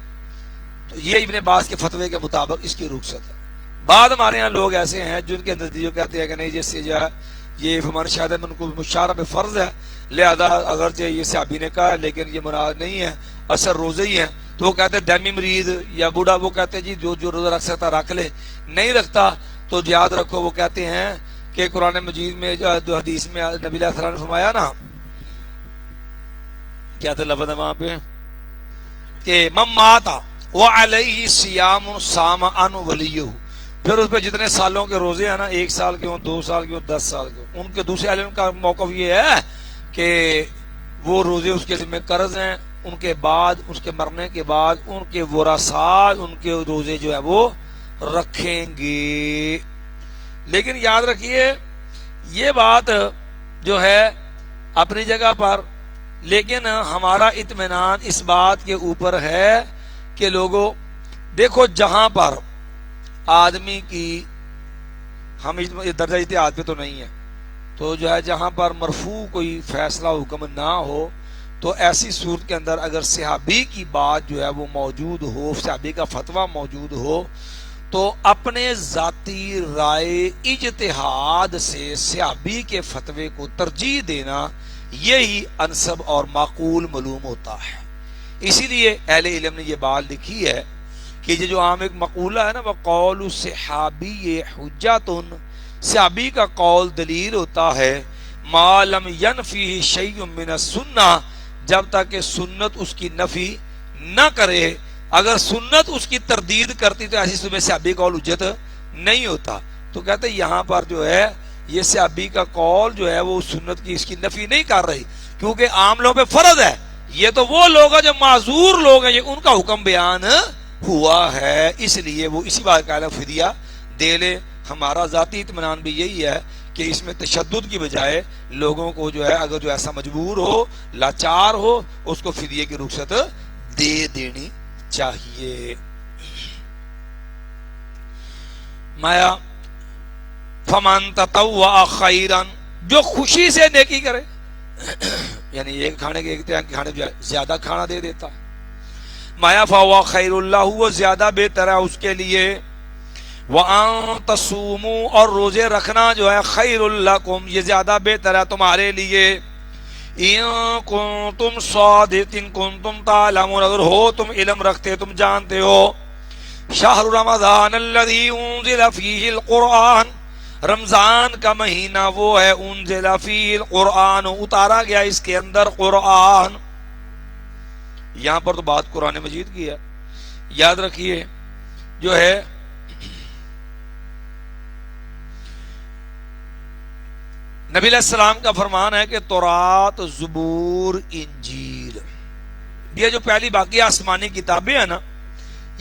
تو یہ ابن عباس کے فتوے کے مطابق اس کی رخصت ہے۔ بعد ہمارے ہاں لوگ ایسے ہیں جن کے نزدیک کہتے ہیں کہ نہیں جس سے جو ہے یہ ہمارے شاہد من کو مشارہ میں فرض ہے، لہذا اگرچہ یہ صحابی نے کہا لیکن یہ مراد نہیں ہے، اثر روزے ہی ہیں، تو وہ کہتے ہیں دائمی مریض یا بوڑھا وہ کہتے ہیں جی جو روزہ رکھ سکتا رکھ لے، نہیں رکھتا تو یاد رکھو وہ کہتے ہیں کہ قرآن مجید میں جو حدیث میں نبی علیہ السلام نے فرمایا نا، کیا تھا لفظ ہے وہاں پہ کہ من مات وعلیہ صیام صام عنہ ولیہ، پھر اس پہ جتنے سالوں کے روزے ہیں نا، 1 سال کے ہوں، 2 سال کے ہوں، 10 سال کے ہوں، ان کے دوسرے علم کا موقف یہ ہے کہ وہ روزے اس کے ذمہ قرض ہیں، ان کے بعد اس کے مرنے کے بعد ان کے ورثاء ان کے روزے جو ہے وہ رکھیں گے۔ لیکن یاد رکھیے یہ بات جو ہے اپنی جگہ پر، لیکن ہمارا اطمینان اس بات کے اوپر ہے کہ لوگوں دیکھو جہاں پر آدمی کی، ہم درجہ اجتہاد پہ تو نہیں ہے، تو جو ہے جہاں پر مرفوع کوئی فیصلہ حکم نہ ہو تو ایسی صورت کے اندر اگر صحابی کی بات جو ہے وہ موجود ہو، صحابی کا فتویٰ موجود ہو، تو اپنے ذاتی رائے اجتہاد سے صحابی کے فتوے کو ترجیح دینا یہی انسب اور معقول معلوم ہوتا ہے۔ اسی لیے اہل علم نے یہ بات لکھی ہے کہ یہ جو عام ایک مقولہ ہے نا وقول صحابی حجۃ، صحابی کا قول دلیل ہوتا ہے ما لم ینفی شیء من السنہ، جب تک کہ سنت اس کی نفی نہ کرے، اگر سنت اس کی تردید کرتی تو ایسی صبح صحابی قول حجت نہیں ہوتا۔ تو کہتے ہیں یہاں پر جو ہے یہ صحابی کا قول جو ہے وہ سنت کی اس کی نفی نہیں کر رہی، کیونکہ عام لوگوں پہ فرض ہے، یہ تو وہ لوگ ہیں جو معذور لوگ ہیں، یہ ان کا حکم بیان ہوا ہے، اس لیے وہ اسی بات کا فدیہ دے لے۔ ہمارا ذاتی اطمینان بھی یہی ہے کہ اس میں تشدد کی بجائے لوگوں کو جو ہے اگر جو ایسا مجبور ہو، لاچار ہو، اس کو فدیے کی رخصت دے دینی چاہیے۔ فمن تطوع خیرا، جو خوشی سے نیکی کرے، یعنی ایک کھانے کے ایک ٹائم کے کھانے زیادہ کھانا دے دیتا ہے، مایا فہو خیر اللہ، وہ زیادہ بہتر ہے اس کے لیے، وَأَن تَصُومُوا، اور روزے رکھنا جو ہے خیر لکم، یہ زیادہ بہتر ہے تمہارے لیے، اِن کنتم صادقین کنتم تعلمون، اگر ہو تم علم رکھتے تم جانتے ہو، شہر رمضان الذی انزل فیہ القرآن، رمضان کا مہینہ وہ ہے انزل فیہ القرآن، اتارا گیا اس کے اندر قرآن، یہاں پر تو بات قرآن مجید کی ہے، یاد رکھیے جو ہے نبی علیہ السلام کا فرمان ہے کہ تورات، زبور، انجیل، یہ جو پہلی باقی آسمانی کتابیں ہیں نا،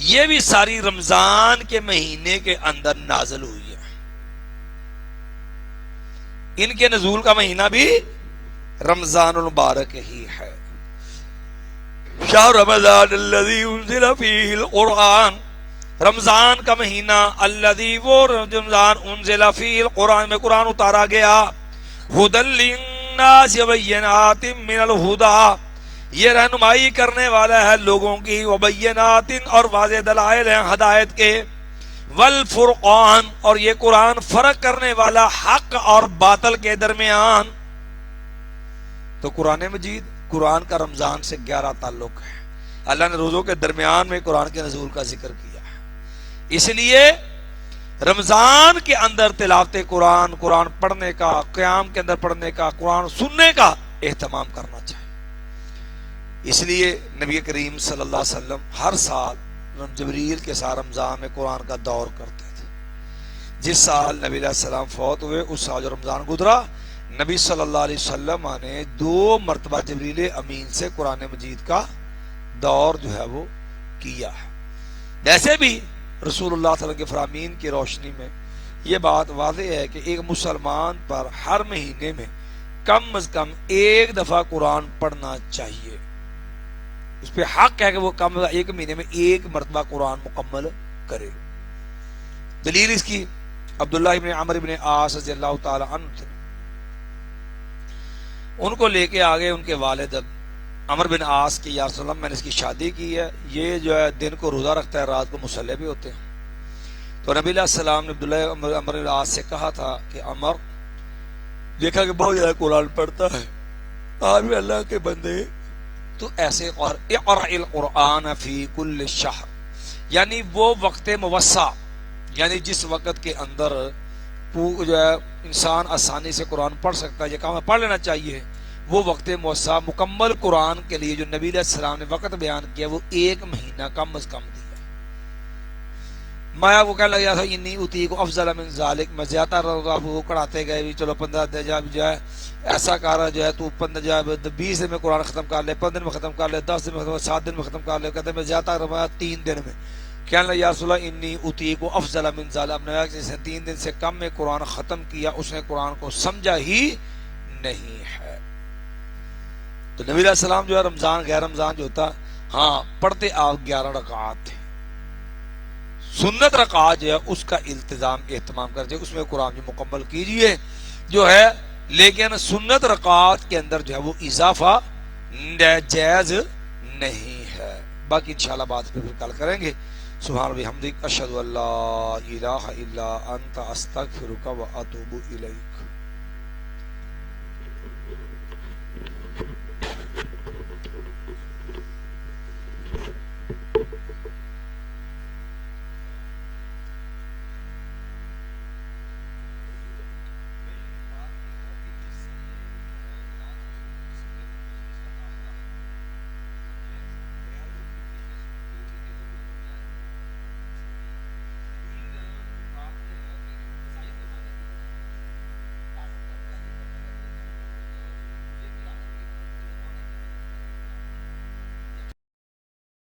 یہ بھی ساری رمضان کے مہینے کے اندر نازل ہوئی ہے، ان کے نزول کا مہینہ بھی رمضان المبارک ہی ہے، شہر رمضان الذی انزل فیہ القرآن، رمضان کا مہینہ، الذی وہ رمضان انزل فیہ القرآن میں قرآن اتارا گیا، ہدی للناس وبینات من الہدی، یہ رہنمائی کرنے والا ہے لوگوں کی، وبینات اور واضح دلائل ہیں ہدایت کے، والفرقان اور یہ قرآن فرق کرنے والا حق اور باطل کے درمیان، تو قرآن مجید قرآن کا رمضان سے گہرا تعلق ہے، اللہ نے روزوں کے درمیان میں قرآن کے نزول کا ذکر کیا ہے، اس لیے رمضان کے اندر تلاوت قرآن، قرآن پڑھنے کا، قیام کے اندر پڑھنے کا، قرآن سننے کا اہتمام کرنا چاہیے، اس لیے نبی کریم صلی اللہ علیہ وسلم ہر سال جبریل کے ساتھ رمضان میں قرآن کا دور کرتے تھے، جس سال نبی علیہ السلام فوت ہوئے اس سال جو رمضان گزرا، نبی صلی اللہ علیہ وسلم نے 2 مرتبہ جبریل امین سے قرآن مجید کا دور جو ہے وہ کیا ہے، ویسے بھی رسول اللہ صلی اللہ علیہ وسلم کے فرامین کی روشنی میں یہ بات واضح ہے کہ ایک مسلمان پر ہر مہینے میں کم از کم 1 دفعہ قرآن پڑھنا چاہیے، اس پہ حق ہے کہ وہ کم از کم 1 مہینے میں 1 مرتبہ قرآن مکمل کرے، دلیل اس کی عبداللہ ابن عمرو ابن عاص رضی اللہ تعالی عنہ تھے، ان کو لے کے آگے ان کے والد عمرو بن عاص کی، یا رسول اللہ میں نے اس کی شادی کی ہے، یہ جو ہے دن کو روزہ رکھتا ہے، رات کو مصلی بھی ہوتے ہیں، تو نبی علیہ السلام نے عبداللہ عمرو بن عاص سے کہا تھا کہ عمر، دیکھا کہ بہت زیادہ قرآن پڑھتا ہے، آپ بھی اللہ کے بندے، تو ایسے اقرأ القرآن فی کل شہر، یعنی وہ وقت موسع، یعنی جس وقت کے اندر جو ہے انسان آسانی سے قرآن پڑھ سکتا ہے، یہ کام پڑھ لینا چاہیے، وہ وقت موسع مکمل قرآن کے لیے جو نبی علیہ السلام نے وقت بیان کیا وہ 1 مہینہ کم از کم دیا، مایا وہ کہنے لگا تھا انی اطیق افضل من ذالک، میں زیادہ وہ کڑاتے گئے بھی، چلو 15 دن جو ہے ایسا کارا جو ہے تو 20 دن میں قرآن ختم کر لے، 15 دن میں ختم کر لے، 10 دن میں ختم، 7 دن میں ختم کر لے، کہتے میں زیادہ روایا 3 دن میں، کہنے لگا یا رسول اللہ انی اطیق افضل من ذالک، نے جس نے 3 دن سے کم میں قرآن ختم کیا اس نے قرآن کو سمجھا ہی نہیں ہے، تو نبی علیہ السلام جو ہے رمضان غیر رمضان جو ہوتا، ہاں پڑھتے آپ 11 رکعات تھے، سنت رکعات جو ہے اس کا اہتمام کرتے، اس میں قرآن جو مکمل کیجئے جو ہے، لیکن سنت رکعات کے اندر جو ہے وہ اضافہ جائز نہیں ہے، باقی انشاءاللہ بات پہ پھر کل کریں گے، سبحان ربی حمدک اشہد ان لا الہ الا انت استغفرک و اتوب الیک۔